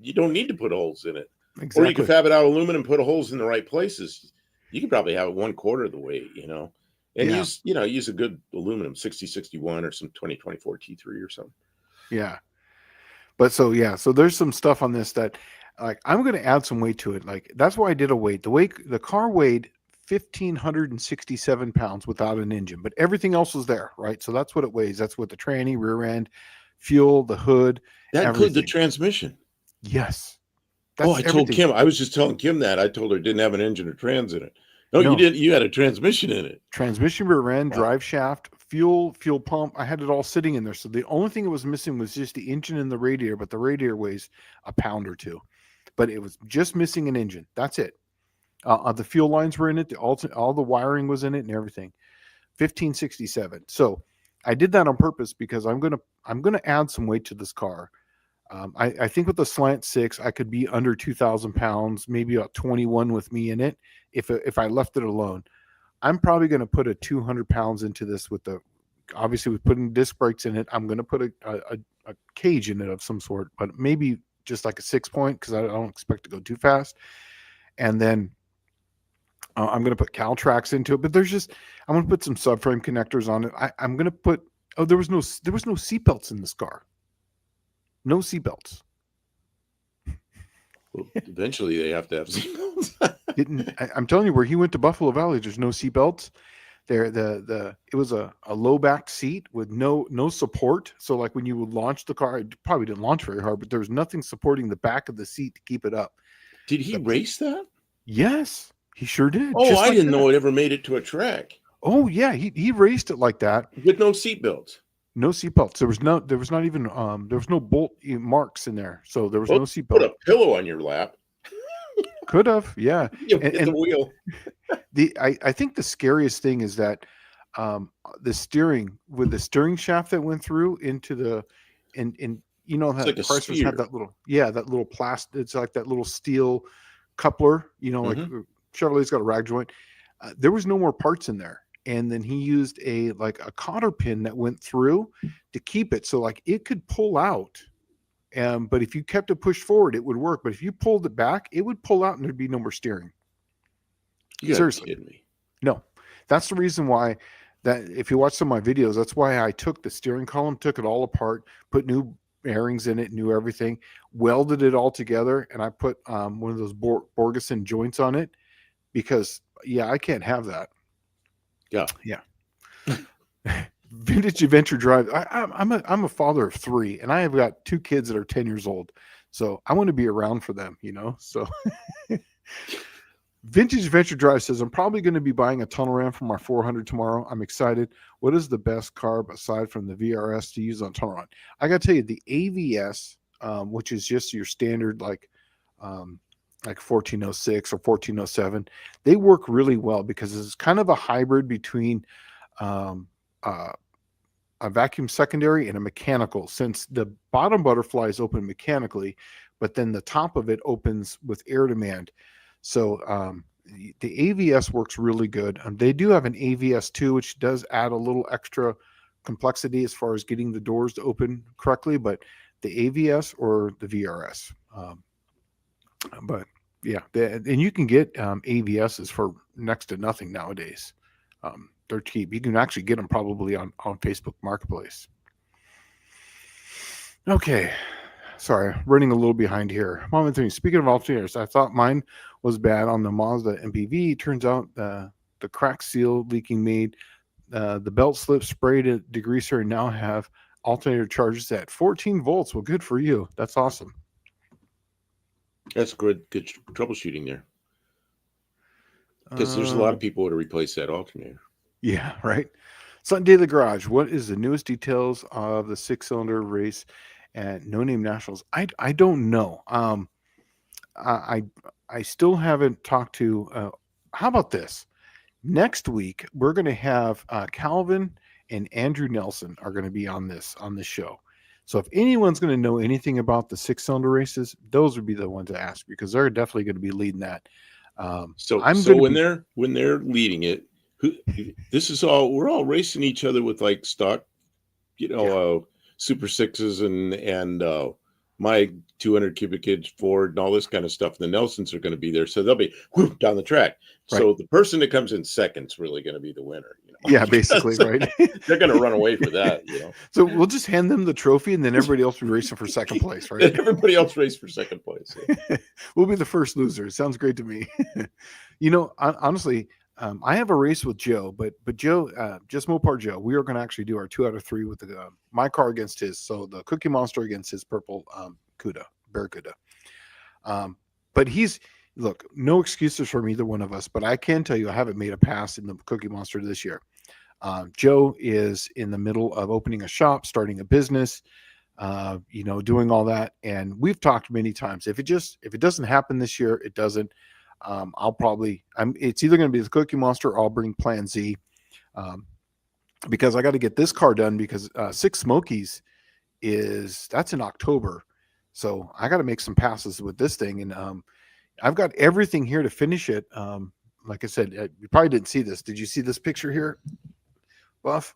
you don't need to put holes in it. Exactly. Or you can fab it out of aluminum, put holes in the right places. You can probably have it 1/4 the weight, and use a good aluminum 6061 or some 2024 T3 or something. Yeah. But so there's some stuff on this that, like, I'm going to add some weight to it. Like, that's why I did a weight. The car weighed 1,567 pounds without an engine, but everything else was there, right? So that's what it weighs. That's what the tranny, rear end, fuel, the hood. That includes the transmission. Yes. I told Kim. I was just telling Kim that. I told her it didn't have an engine or trans in it. No, you didn't. You had a transmission in it. Transmission, rear end, drive shaft, fuel pump. I had it all sitting in there. So the only thing it was missing was just the engine and the radiator, but the radiator weighs a pound or 2. But it was just missing an engine. That's it. The fuel lines were in it. All the wiring was in it and everything. 1567. So I did that on purpose because I'm gonna add some weight to this car. I think with the slant 6, I could be under 2,000 pounds, maybe about 21 with me in it. If I left it alone, I'm probably going to put a 200 pounds into this obviously with putting disc brakes in it. I'm going to put a cage in it of some sort, but maybe just like a 6-point, because I don't expect to go too fast. And then I'm going to put Caltrax into it, but I'm going to put some subframe connectors on it. I'm going to put, there was no seatbelts in this car. No seatbelts. Well, eventually they have to have seatbelts. I'm telling you, where he went to Buffalo Valley, there's no seatbelts. It was a low back seat with no support. So like when you would launch the car, it probably didn't launch very hard, but there was nothing supporting the back of the seat to keep it up. Did he race that? Yes, he sure did. Oh, I didn't know it ever made it to a track. Oh yeah, he raced it like that with no seatbelts. No seatbelts. There was not even there was no bolt marks in there, so there was no seatbelt. Put a pillow on your lap. Could have, yeah. And the wheel. I think the scariest thing is that the steering shaft that went through into the and that like Chrysler's had that little plastic. It's like that little steel coupler. Like Chevrolet's got a rag joint. There was no more parts in there. And then he used a cotter pin that went through to keep it. So like it could pull out. But if you kept it pushed forward, it would work. But if you pulled it back, it would pull out and there'd be no more steering. Seriously. Kidding me. No. That's the reason why if you watch some of my videos, that's why I took the steering column, took it all apart, put new bearings in it, new everything, welded it all together. And I put one of those Borgeson joints on it because I can't have that. Yeah. Vintage Adventure Drive. I'm a father of 3, and I have got 2 kids that are 10 years old, so I want to be around for them. So Vintage Adventure Drive says I'm probably going to be buying a tunnel ram for my 400 tomorrow. I'm excited. What is the best carb aside from the VRS to use on tunnel run? I got to tell you, the AVS, which is just your standard like 1406 or 1407, they work really well because it's kind of a hybrid between a vacuum secondary and a mechanical. Since the bottom butterfly is open mechanically, but then the top of it opens with air demand. So the AVS works really good. They do have an AVS 2, which does add a little extra complexity as far as getting the doors to open correctly, but the AVS or the VRS. But yeah, and you can get AVSs for next to nothing nowadays. They're cheap. You can actually get them probably on Facebook Marketplace. Okay. Sorry, running a little behind here. Mom and three. Speaking of alternators, I thought mine was bad on the Mazda MPV. Turns out the crack seal leaking made the belt slip sprayed a degreaser and now have alternator charges at 14 volts. Well, good for you. That's awesome. That's good troubleshooting there. Because there's a lot of people to replace that alternator. Yeah, right. Sunday the Garage. What is the newest details of the 6-cylinder race at No Name Nationals? I don't know. I still haven't talked to. How about this? Next week we're going to have Calvin and Andrew Nelson are going to be on this show. So if anyone's going to know anything about the 6-cylinder races, those would be the ones to ask because they're definitely going to be leading that. So when they're leading it, we're all racing each other with like stock, Super 6s and my 200 cubic inch Ford and all this kind of stuff. The Nelsons are going to be there, so they'll be down the track. Right. So the person that comes in second is really going to be the winner. Yeah, basically, right. They're going to run away for that. So we'll just hand them the trophy, and then everybody else will be racing for second place, right? Everybody else race for second place. Yeah. We'll be the first loser. Sounds great to me. Honestly. I have a race with Joe, but Joe, just Mopar Joe, we are going to actually do our 2 out of 3 with my car against his. So the Cookie Monster against his purple Barracuda. But look, no excuses from either one of us, but I can tell you I haven't made a pass in the Cookie Monster this year. Joe is in the middle of opening a shop, starting a business, doing all that. And we've talked many times. If it doesn't happen this year, it doesn't. It's either going to be the Cookie Monster or I'll bring Plan Z, because I got to get this car done because Six Smokies that's in October. So I got to make some passes with this thing. And, I've got everything here to finish it. Like I said, you probably didn't see this. Did you see this picture here, Buff?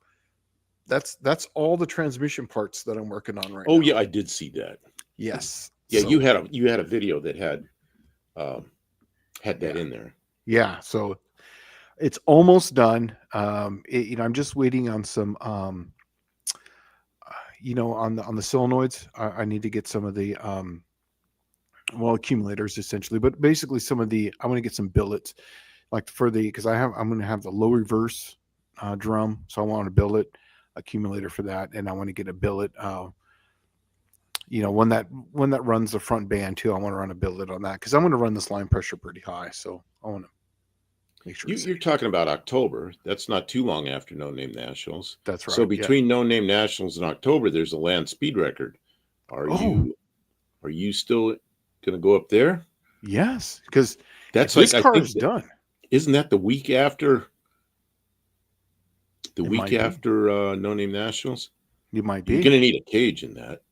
That's all the transmission parts that I'm working on right now. Oh yeah, I did see that. Yes. Yeah. So, you had a video that had that in there. Yeah. So it's almost done. I'm just waiting on some, on the solenoids. I need to get some of the, accumulators essentially, but basically I want to get some billets like because I'm going to have the low reverse drum. So I want a billet accumulator for that. And I want to get a billet, when that runs the front band too, I want to run a billet on that because I'm going to run this line pressure pretty high. So I want to make sure. You're talking about October. That's not too long after No Name Nationals. That's right. So between No Name Nationals and October, there's a land speed record. Are you still going to go up there? Yes, because that's this car is done. Isn't that the week after? No Name Nationals? You might be. You're going to need a cage in that.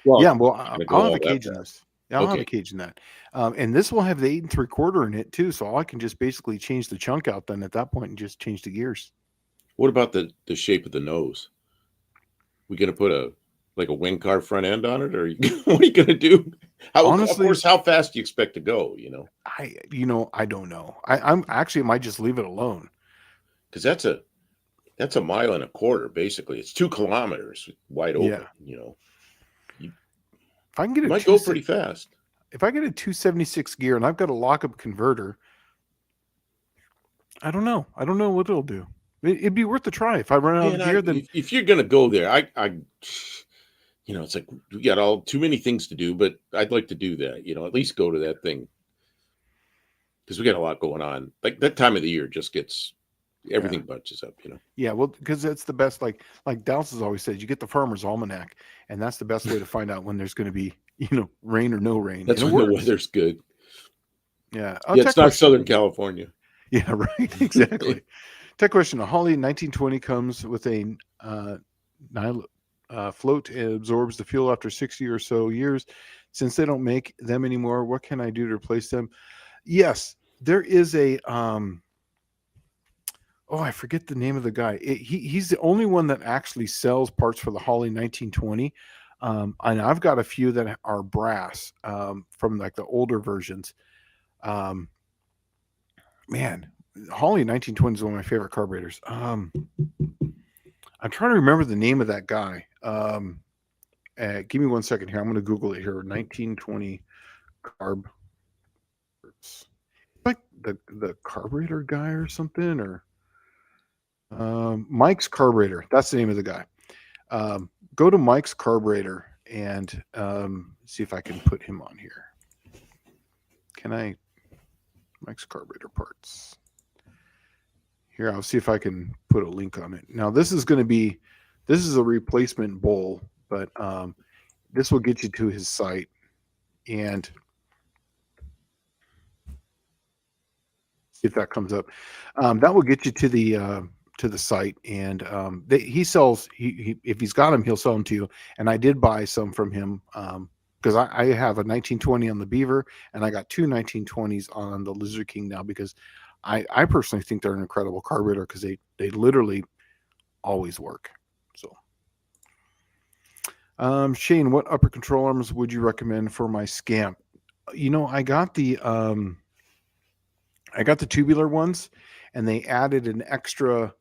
Well, yeah, I'll have a cage in this. Yeah, I'll have a cage in that. And this will have the 8 3/4 in it too. So I can just basically change the chunk out then at that point and just change the gears. What about the shape of the nose? We going to put a wing car front end on it, or what are you going to do? Honestly, of course, how fast do you expect to go? I don't know. I'm actually might just leave it alone because that's a 1.25 miles basically. It's 2 kilometers wide open. Yeah. If I can get might go pretty fast. If I get a 276 gear and I've got a lockup converter, I don't know. I don't know what it'll do. It'd be worth a try. If I run out of gear, then if you're going to go there, it's like we got too many things to do, but I'd like to do that. At least go to that thing because we got a lot going on. Like that time of the year just gets everything bunches up. Yeah, well, because that's the best. Like Dallas has always said, you get the Farmer's Almanac, and that's the best way to find out when there's going to be rain or no rain. That's when the weather's good. Yeah, it's not Southern California. Yeah, right. Exactly. Tech question: a Holly 1920 comes with a float absorbs the fuel after 60 or so years. Since they don't make them anymore, what can I do to replace them? Yes, there is a I forget the name of the guy. He's the only one that actually sells parts for the Holly 1920. And I've got a few that are brass from like the older versions. Um, man, Holly 1920 is one of my favorite carburetors. I'm trying to remember the name of that guy. Give me 1 second here. I'm going to Google it here. 1920 carb. Like the carburetor guy or something, or Mike's Carburetor. That's the name of the guy. Go to Mike's Carburetor and see if I can put him on here. Can I? Mike's Carburetor parts. Here, I'll see if I can put a link on it. Now, this is a replacement bowl, but this will get you to his site, and see if that comes up. That will get you to the site, and he sells. He if he's got them, he'll sell them to you. And I did buy some from him because I have a 1920 on the Beaver, and I got two 1920s on the Lizard King now because I personally think they're an incredible carburetor because they literally always work. So, Shane, what upper control arms would you recommend for my Scamp? I got the tubular ones, and they added an extra.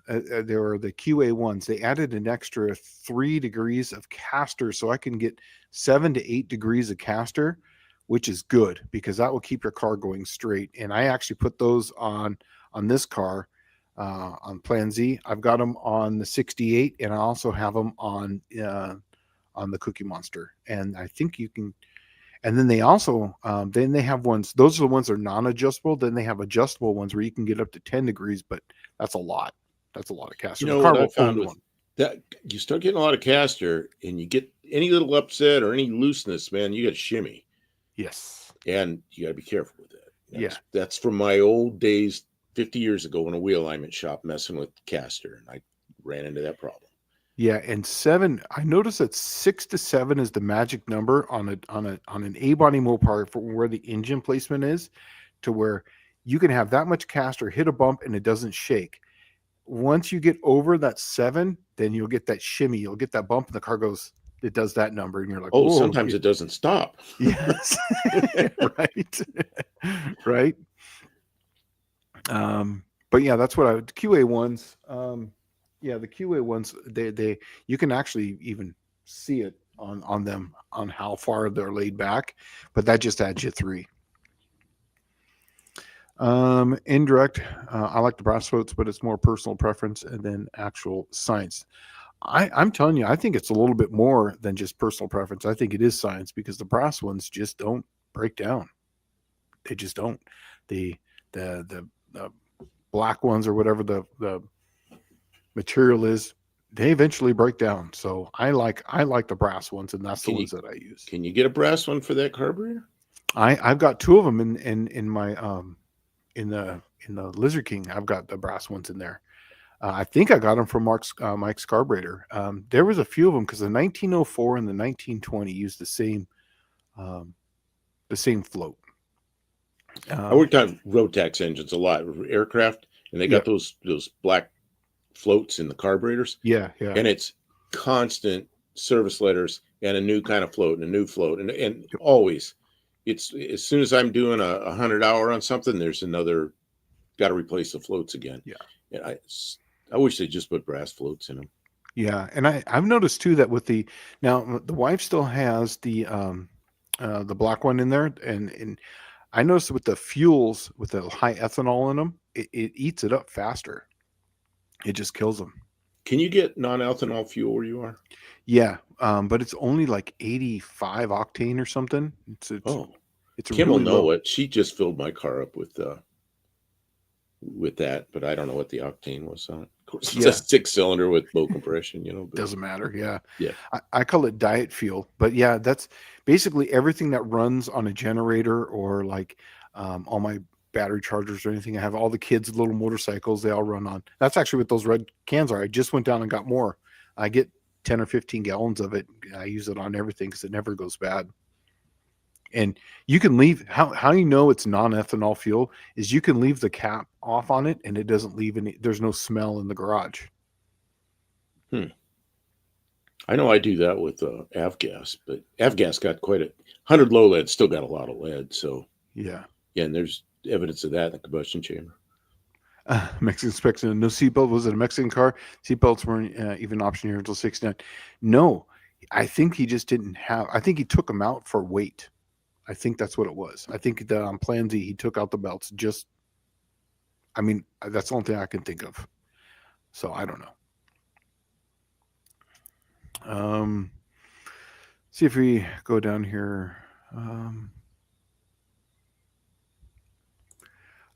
There were the QA ones. They added an extra 3 degrees of caster, so I can get 7 to 8 degrees of caster, which is good because that will keep your car going straight. And I actually put those on this car on Plan Z. I've got them on the 68, and I also have them on the Cookie Monster. And I think you can. And then they also then they have ones. Those are the ones that are non-adjustable. Then they have adjustable ones where you can get up to 10 degrees, but that's a lot. That's a lot of caster. What I found with that, you start getting a lot of caster, and you get any little upset or any looseness, man, you got to shimmy. Yes, and you got to be careful with that. That's from my old days, 50 years ago, in a wheel alignment shop messing with caster, and I ran into that problem. Yeah, and 7. I noticed that 6 to 7 is the magic number on an A-body Mopar for where the engine placement is, to where you can have that much caster, hit a bump, and it doesn't shake. Once you get over that 7, then you'll get that shimmy. You'll get that bump, and the car goes. It does that number, and you're like, oh, sometimes it doesn't stop. Yes, right, right. But yeah, that's what the QA ones. Yeah, the QA ones, they you can actually even see it on them on how far they're laid back, but that just adds you 3. Indirect. I like the brass floats, but it's more personal preference and then actual science. I'm telling you, I think it's a little bit more than just personal preference. I think it is science because the brass ones just don't break down. They just don't. The black ones or whatever the material is, they eventually break down. So I like the brass ones, and that's the ones that I use. Can you get a brass one for that carburetor? I've got 2 of them in my in the Lizard King. I've got the brass ones in there. I think I got them from Mike's Carburetor. There was a few of them because the 1904 and the 1920 used the same float. I worked on Rotax engines a lot, aircraft, and they got those black floats in the carburetors. Yeah. And it's constant service letters and a new kind of float and a new float, and always. It's as soon as I'm doing a 100-hour on something, there's another. Got to replace the floats again. Yeah, and I wish they just put brass floats in them. Yeah, and I've noticed too that with the wife still has the black one in there, and I noticed with the fuels with the high ethanol in them, it eats it up faster. It just kills them. Can you get non-ethanol fuel where you are? Yeah, but it's only like 85 octane or something. It's Kim will know it. She just filled my car up with that, but I don't know what the octane was on it. Of course, it's a 6-cylinder with low compression, but doesn't matter. Yeah. I call it diet fuel, but yeah, that's basically everything that runs on a generator or like all my battery chargers or anything. I have all the kids' little motorcycles. They all run on. That's actually what those red cans are. I just went down and got more. I get 10 or 15 gallons of it. I use it on everything because it never goes bad. And you can leave how you know it's non-ethanol fuel is you can leave the cap off on it and it doesn't leave any. There's no smell in the garage. I know I do that with avgas, but avgas got quite 100 low lead, still got a lot of lead. So Yeah. and there's evidence of that in the combustion chamber. Mexican inspection. No seatbelt. Was it a Mexican car? Seatbelts weren't even an option here until 69. No, I think he just didn't have. I think he took them out for weight. I think that's what it was. I think that on Plan Z he took out the belts. Just, I mean, that's the only thing I can think of. So I don't know. See if we go down here.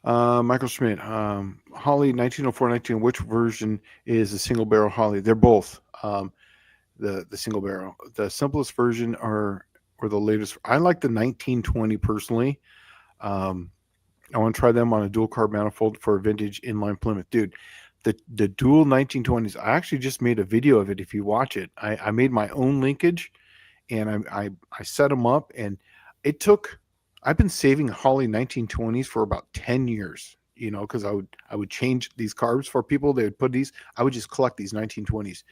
Michael Schmidt, Holly 1904-19. Which version is a single barrel Holly? They're both the single barrel. The simplest version or the latest. I like the 1920 personally. I want to try them on a dual carb manifold for a vintage inline Plymouth, dude. The dual 1920s. I actually just made a video of it. If you watch it, I made my own linkage, and I set them up, and it took. I've been saving Holly 1920s for about 10 years, you know, because I would change these carbs for people. They would put these. I would just collect these 1920s.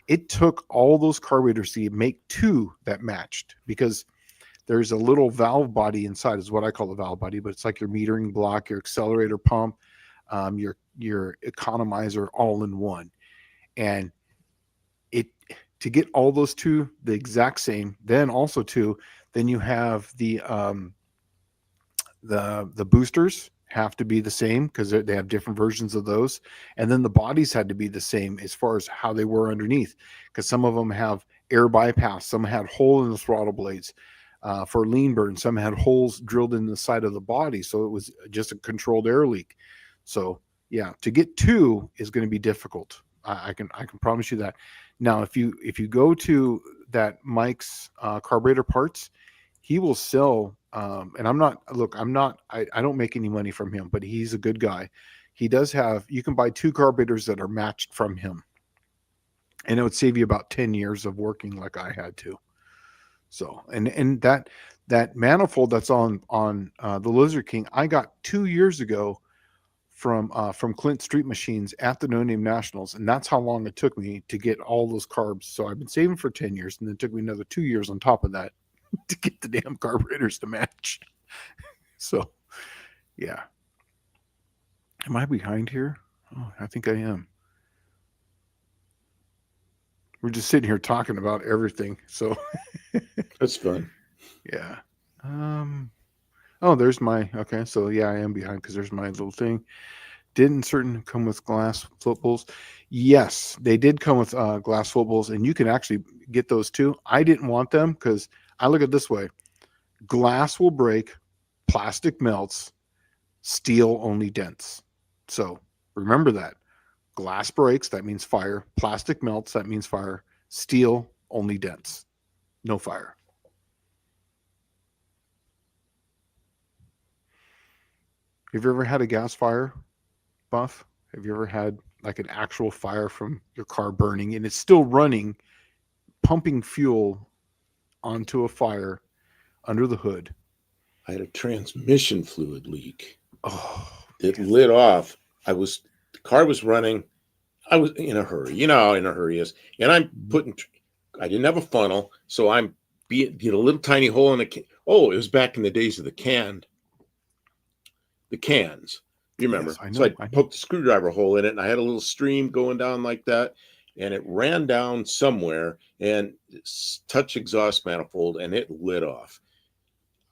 It took all those carburetors to make two that matched because there's a little valve body inside, is what I call a valve body, but it's like your metering block, your accelerator pump, your economizer all in one. And it to get all those two the exact same, then also two, then you have the boosters have to be the same because they have different versions of those, and then the bodies had to be the same as far as how they were underneath, because some of them have air bypass, some had hole in the throttle blades for lean burn, some had holes drilled in the side of the body, so it was just a controlled air leak. So yeah, to get two is going to be difficult. I can promise you that. Now, if you go to that Mike's carburetor parts, he will sell. And I don't make any money from him, but he's a good guy. He does have, you can buy two carburetors that are matched from him, and it would save you about 10 years of working like I had to. So, and that manifold that's on the Lizard King, I got 2 years ago from Clint Street Machines at the No Name Nationals, and that's how long it took me to get all those carbs. So I've been saving for 10 years, and then it took me another 2 years on top of that to get the damn carburetors to match. So, yeah. Am I behind here? Oh, I think I am. We're just sitting here talking about everything. So That's fun. Yeah. Oh, there's my, okay. So yeah, I am behind because there's my little thing. Didn't certain come with glass float bowls? Yes, they did come with glass float bowls, and you can actually get those too. I didn't want them because I look at it this way: glass will break, plastic melts, steel only dents. So remember that. Glass breaks, that means fire. Plastic melts, that means fire. Steel only dents, no fire. Have you ever had a gas fire, Buff? Have you ever had like an actual fire from your car burning and it's still running, pumping fuel onto a fire under the hood? I had a transmission fluid leak. Oh, It lit off. The car was running. I was in a hurry. You know how in a hurry is. And I didn't have a funnel, so I'm being a little tiny hole in the can. Oh, it was back in the days of the cans. You remember? Yes, I know. So I poked a screwdriver hole in it, and I had a little stream going down like that, and it ran down somewhere and touched exhaust manifold, and it lit off.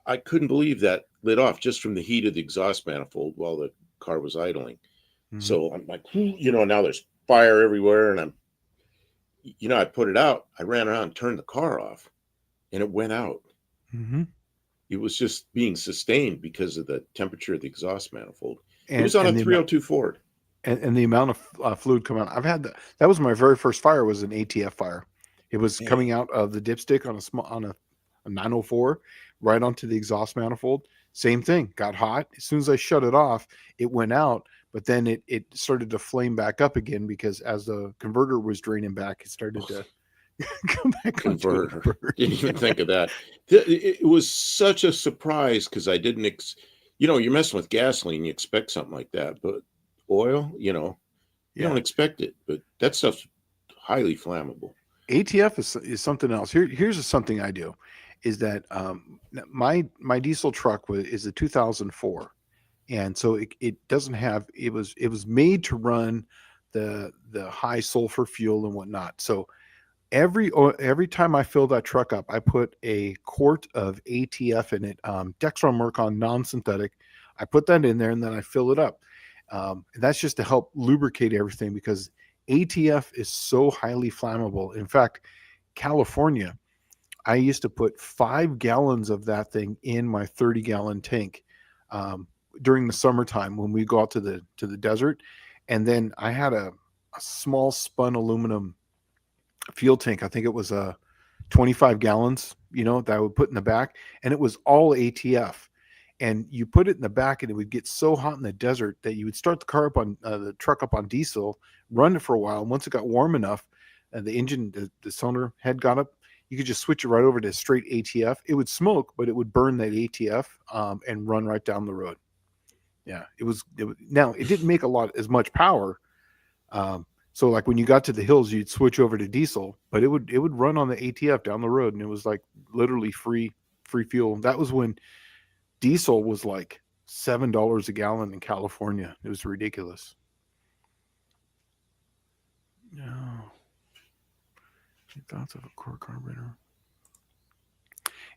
I couldn't believe that lit off just from the heat of the exhaust manifold while the car was idling. Mm-hmm. So I'm like, now there's fire everywhere, and I put it out. I ran around and turned the car off, and it went out. Mm-hmm. It was just being sustained because of the temperature of the exhaust manifold. It was on a 302 Ford. And the amount of fluid coming out. I've had that was my very first fire, was an ATF fire. It was coming out of the dipstick on a 904 right onto the exhaust manifold. Same thing, got hot. As soon as I shut it off, it went out, but then it started to flame back up again because as the converter was draining back, it started to come back onto a Converter. burn. Didn't even Yeah. think of that. It was such a surprise because I didn't, you're messing with gasoline, you expect something like that, but oil, you don't expect it. But that stuff's highly flammable. ATF is something else. Here's something I do, is that my diesel truck is a 2004, and so it doesn't have it was made to run the high sulfur fuel and whatnot. So every time I fill that truck up, I put a quart of ATF in it, Dextron Mercon non-synthetic. I put that in there and then I fill it up. And that's just to help lubricate everything because ATF is so highly flammable. In fact, California, I used to put 5 gallons of that thing in my 30-gallon tank during the summertime when we go out to the desert. And then I had a small spun aluminum fuel tank. I think it was 25 gallons, that I would put in the back, and it was all ATF. And you put it in the back, and it would get so hot in the desert that you would start the car up on the truck up on diesel, run it for a while, and once it got warm enough, the engine, the cylinder head got up, you could just switch it right over to straight ATF. It would smoke, but it would burn that ATF and run right down the road. Yeah, it was. Now it didn't make as much power. So like when you got to the hills, you'd switch over to diesel, but it would run on the ATF down the road, and it was like literally free fuel. That was when diesel was like $7 a gallon in California. It was ridiculous. No. Any thoughts of a cork carburetor?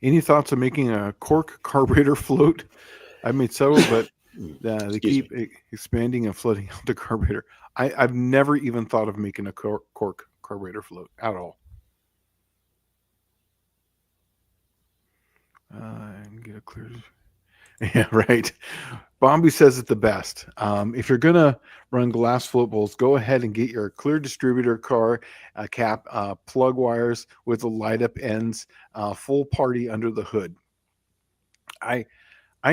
Any thoughts of making a cork carburetor float? I've made several, but they keep expanding and flooding out the carburetor. I've never even thought of making a cork carburetor float at all. And get a clear. Yeah, right. Bombi says it the best. If you're gonna run glass float bowls, go ahead and get your clear distributor car cap, plug wires with the light up ends, full party under the hood. I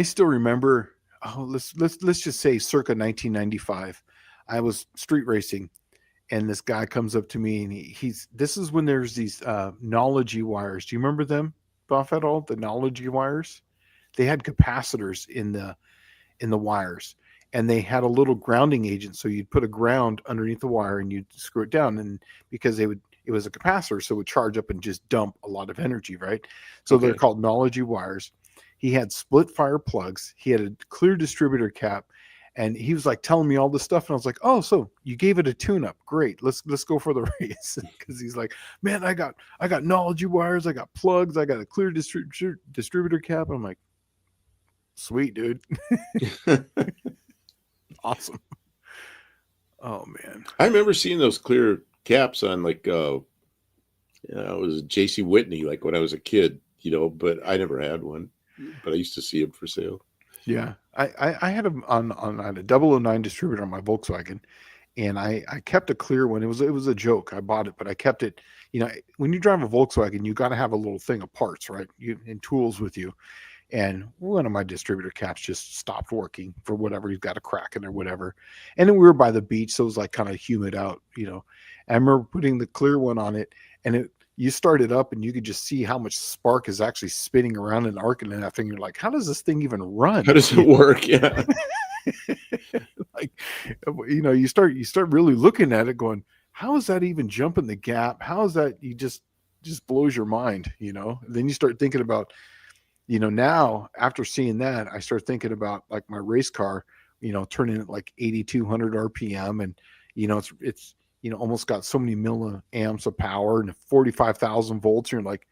still remember. Oh, let's just say circa 1995. I was street racing, and this guy comes up to me, and this is when there's these Nology wires. Do you remember them, Buff, at all? The Nology wires. They had capacitors in the wires, and they had a little grounding agent. So you'd put a ground underneath the wire, and you'd screw it down, and because it was a capacitor, so it would charge up and just dump a lot of energy, right? So They're called Nology wires. He had split fire plugs. He had a clear distributor cap, and he was like telling me all this stuff. And I was like, "Oh, so you gave it a tune-up? Great. Let's go for the race." Because he's like, "Man, I got Nology wires. I got plugs. I got a clear distributor cap." I'm like, "Sweet, dude." Awesome. Oh man, I remember seeing those clear caps on like it was JC Whitney, like when I was a kid, but I never had one. But I used to see them for sale. Yeah, I had them on a 009 distributor on my Volkswagen, and I kept a clear one. It was a joke. I bought it, but I kept it. When you drive a Volkswagen, you got to have a little thing of parts, right? And tools with you. And one of my distributor caps just stopped working for whatever. You've got a crack in or whatever. And then we were by the beach, so it was like kind of humid out. I remember putting the clear one on it, and you start it up and you could just see how much spark is actually spinning around and arcing and that thing. You're like, how does this thing even run? How does it work? Yeah. Like, you start really looking at it going, how is that even jumping the gap? How is that? You just blows your mind, then you start thinking about, now after seeing that, I start thinking about like my race car, turning at like 8,200 RPM. And, it's, almost got so many milliamps of power and 45,000 volts. And you're like,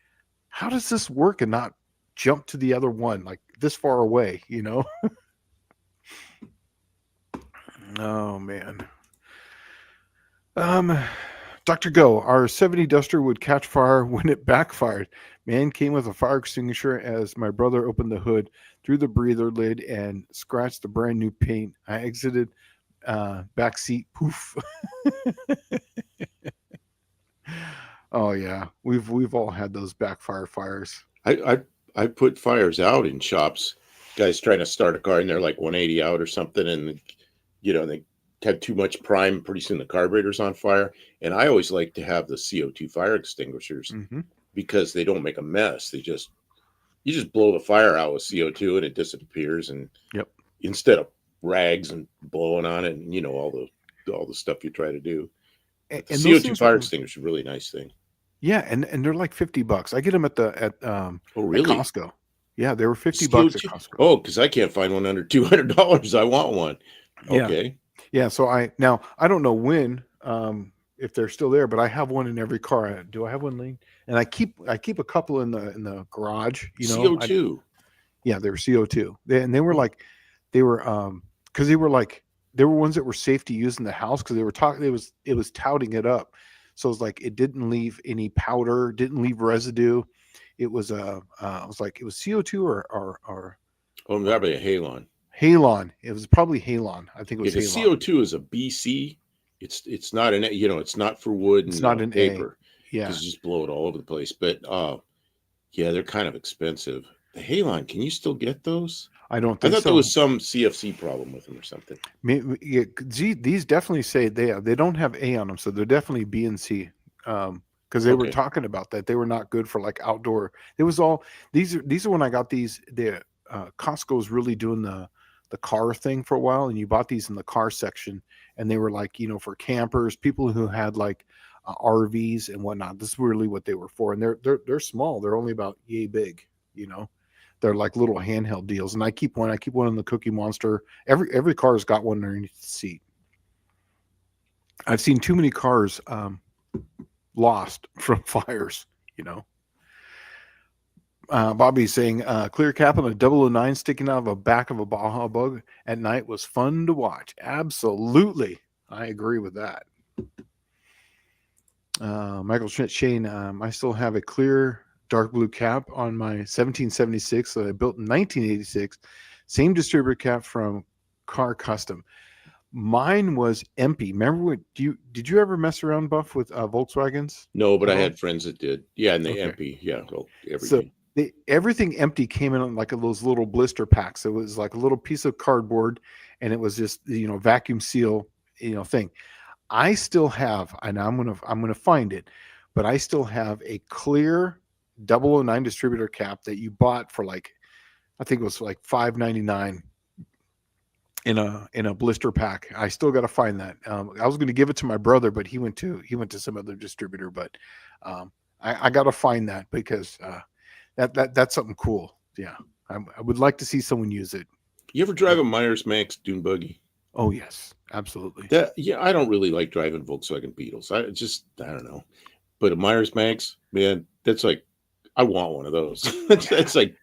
how does this work and not jump to the other one like this far away? Oh man. Dr. Go, our 70 Duster would catch fire when it backfired. Man came with a fire extinguisher as my brother opened the hood, threw the breather lid, and scratched the brand new paint. I exited back seat. Poof. Oh yeah, we've all had those backfire fires. I put fires out in shops. Guys trying to start a car and they're like 180 out or something, and they have too much prime. Pretty soon the carburetor's on fire. And I always like to have the CO2 fire extinguishers Mm-hmm. because they don't make a mess. You just blow the fire out with CO2 and it disappears. And Yep. instead of rags and blowing on it and all the stuff you try to do. But the And those CO2 things fire are, extinguisher is a really nice thing. yeah, and they're like $50. I get them Oh, at really? Costco. Yeah, they were $50 at CO2? Costco. Oh, because I can't find one under $200. I want one. Yeah. Okay. Yeah, so I don't know when, if they're still there, but I have one in every car. Do I have one, Lee? And I keep a couple in the garage. CO2. Yeah, they were CO2. They were Oh, like, they were because they were ones that were safe to use in the house because they were talking. It was touting it up, so it's like it didn't leave any powder, didn't leave residue. It was it was like it was CO2 that'd be a halon. halon. It was probably halon. I think it Yeah, was because halon. CO2 is a BC. It's not it's not for wood It's and not an A. paper Yeah, because you just blow it all over the place. But yeah, they're kind of expensive. The halon, can you still get those? I don't I think thought there so. was some CFC problem with them or something. Yeah, these definitely say they don't have A on them, so they're definitely B and C. Because they were Okay. talking about that they were not good for like outdoor. It was all these are when I got these. The Costco was really doing the car thing for a while, and you bought these in the car section, and they were like for campers, people who had like RVs and whatnot. This is really what they were for, and they're small. They're only about yay big. You know, they're like little handheld deals, and I keep one. I keep one in the Cookie Monster. Every car's got one underneath the seat. I've seen too many cars lost from fires. You know, Bobby's saying clear cap on a 009 sticking out of the back of a Baja Bug at night was fun to watch. Absolutely, I agree with that. Michael Schmidt, Shane, I still have a clear dark blue cap on my 1776 that I built in 1986. Same distributor cap from Car Custom. Mine was empty. Remember what? Did you ever mess around, Buff, with Volkswagens No, but at I all? had friends that did. Yeah, and they Okay, empty. Yeah, well, so everything. everything empty came in on like those little blister packs. It was like a little piece of cardboard, and it was just vacuum seal thing. I still have, and I'm gonna find it, but I still have a clear 009 distributor cap that you bought for like I think it was like $5.99 in a blister pack. I still got to find that. I was going to give it to my brother, but he went to some other distributor. But I got to find that because that's something cool. Yeah, I would like to see someone use it. You ever drive a Myers Max dune buggy? Oh yes, absolutely. Yeah, I don't really like driving Volkswagen Beetles. I don't know. But a Myers Max, man, that's like I want one of those. It's like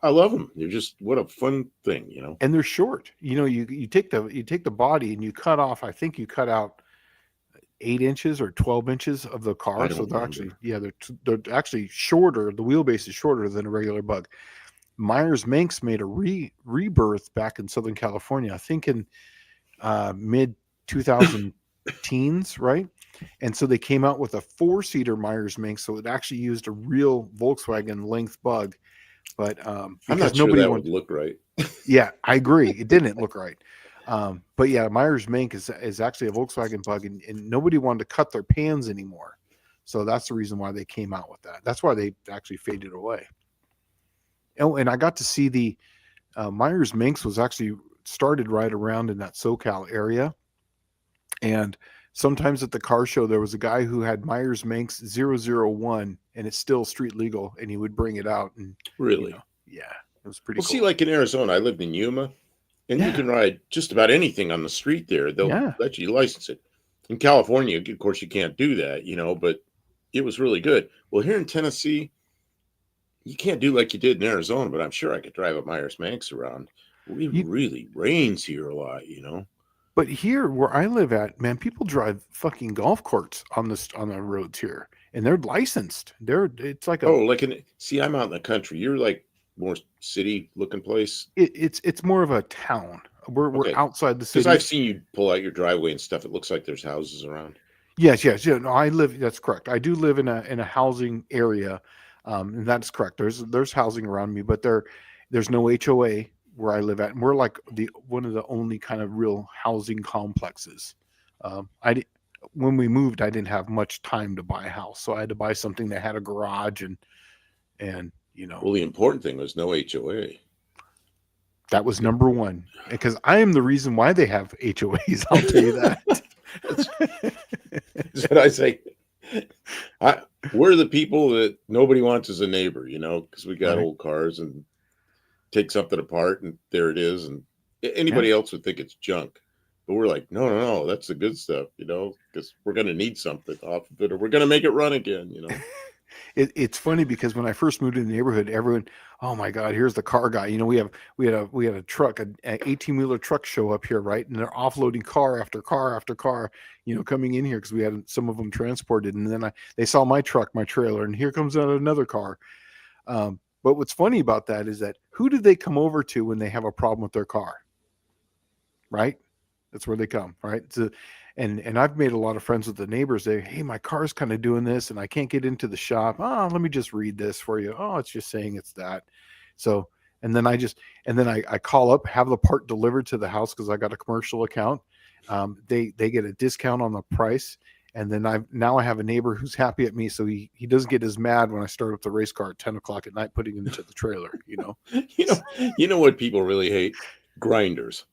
I love them. They're just what a fun thing. And they're short. You take the body and you cut off. I think you cut out 8 inches or 12 inches of the I car. So don't they're actually, remember. yeah, they're actually shorter. The wheelbase is shorter than a regular Bug. Myers Manx made a rebirth back in Southern California, I think in mid 2000 teens, right? And so they came out with a 4-seater Myers Manx, so it actually used a real Volkswagen length Bug, but I'm because not sure nobody that would wanted. look right. Yeah, I agree. It didn't look right. But yeah, Myers Mink is actually a Volkswagen Bug, and nobody wanted to cut their pans anymore. So that's the reason why they came out with that. That's why they actually faded away. Oh, and I got to see the Myers Minx was actually started right around in that SoCal area. And sometimes at the car show, there was a guy who had Myers Minx 001, and it's still street legal, and he would bring it out. And, Really. yeah, it was pretty Well, see, cool. like in Arizona, I lived in Yuma, and you Yeah, can ride just about anything on the street there. They'll yeah. let you license it. In California, of course, you can't do that, but it was really good. Well, here in Tennessee, you can't do like you did in Arizona, but I'm sure I could drive a Myers Manx around. It You, really rains here a lot. But here, where I live at, man, people drive fucking golf carts on the roads here, and they're licensed. It's like Oh, see, I'm out in the country. You're like more city looking place. it's more of a town. We're Okay. outside the Because I've cities. seen you pull out your driveway and stuff. It looks like there's houses around. Yes, yes, yeah. No, I live. That's correct. I do live in a housing area, and that's correct. There's housing around me, but there's no HOA. where I live at, and we're like one of the only kind of real housing complexes. I did, when we moved, I didn't have much time to buy a house, so I had to buy something that had a garage and Well, the important thing was no HOA. that was number one, because I am the reason why they have HOAs. I'll tell you that. That's what I say. We're the people that nobody wants as a neighbor, because we got Right. old cars and take something apart and there it is. And anybody Yeah. else would think it's junk. But we're like, no, that's the good stuff, because we're going to need something off of it or we're going to make it run again, It's funny because when I first moved in the neighborhood, everyone, oh my God, here's the car guy. We had a truck, an 18-wheeler truck show up here, right? And they're offloading car after car after car, coming in here because we had some of them transported. And then they saw my truck, my trailer, and here comes out another car. But what's funny about that is that who do they come over to when they have a problem with their car? Right? That's where they come, right? So, and I've made a lot of friends with the neighbors. Hey, my car's kind of doing this and I can't get into the shop. Oh, let me just read this for you. Oh, it's just saying it's that. So, and then I call up, have the part delivered to the house because I got a commercial account. They get a discount on the price. And then I have a neighbor who's happy at me. So he doesn't get as mad when I start up the race car at 10 o'clock at night, putting it into the trailer, You know what people really hate? Grinders.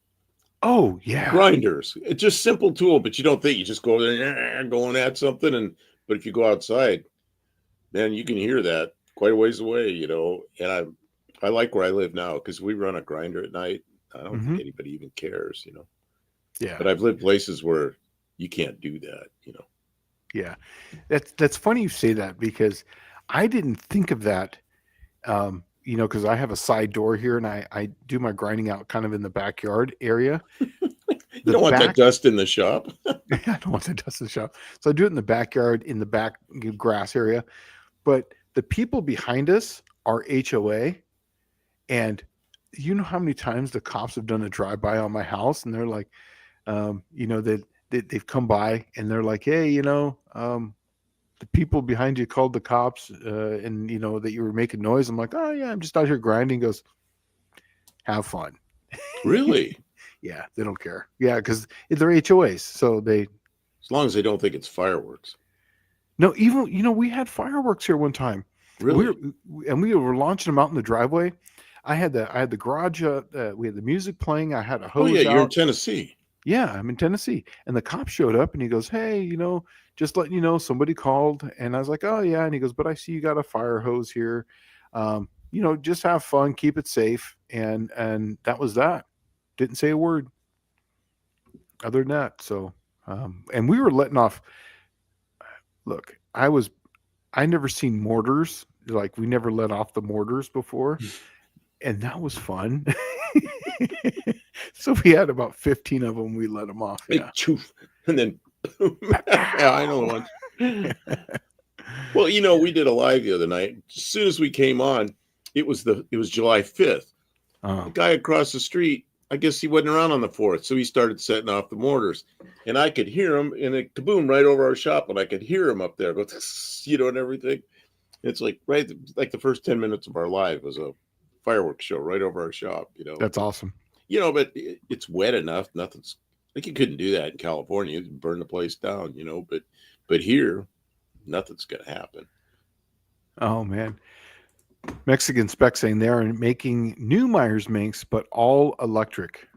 Oh yeah. Grinders. It's just simple tool, but you don't think you just go there going at something. But if you go outside, man, you can hear that quite a ways away, and I like where I live now because we run a grinder at night. I don't think anybody even cares, Yeah. But I've lived places where you can't do that, Yeah. That's funny you say that because I didn't think of that. Because I have a side door here and I do my grinding out kind of in the backyard area. You don't want that dust in the shop. I don't want that dust in the shop. So I do it in the backyard, in the back grass area. But the people behind us are HOA. And you know how many times the cops have done a drive-by on my house and they're like, they've come by and they're like, hey, the people behind you called the cops and that you were making noise. I'm like, oh yeah, I'm just out here grinding. He goes, have fun. Really? Yeah, they don't care. Yeah, because they're HOAs, so as long as they don't think it's fireworks. No, even we had fireworks here one time. Really? We were launching them out in the driveway. I had the garage. We had the music playing. I had a hose. Oh yeah, out. You're in Tennessee. Yeah, I'm in Tennessee. And the cop showed up and he goes, hey, just letting you know, somebody called. And I was like, oh yeah. And he goes, but I see you got a fire hose here. Just have fun, keep it safe. And that was that. Didn't say a word other than that. So, and we were letting off. Look, I never seen mortars. Like we never let off the mortars before. And that was fun. So we had about 15 of them. We let them off. Yeah. And then, yeah, I know the one. Well, we did a live the other night. As soon as we came on, it was July 5th. The guy across the street, I guess he wasn't around on the 4th. So he started setting off the mortars and I could hear him in a kaboom right over our shop. And I could hear him up there go, and everything. It's like, right. Like the first 10 minutes of our live was a fireworks show right over our shop, That's awesome. But it's wet enough. Nothing's like you couldn't do that in California. You'd burn the place down, but here, nothing's going to happen. Oh man. Mexican Spec saying they are making new Myers Minks, but all electric.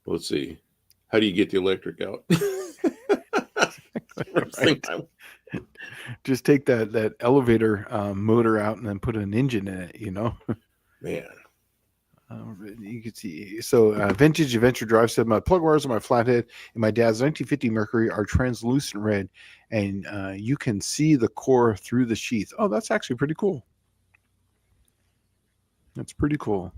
Let's see. How do you get the electric out? Right. Just take that elevator motor out and then put an engine in it, Man. You can see. So Vintage Adventure Drive said, my plug wires on my flathead and my dad's 1950 Mercury are translucent red, and you can see the core through the sheath. Oh, that's actually pretty cool. That's pretty cool.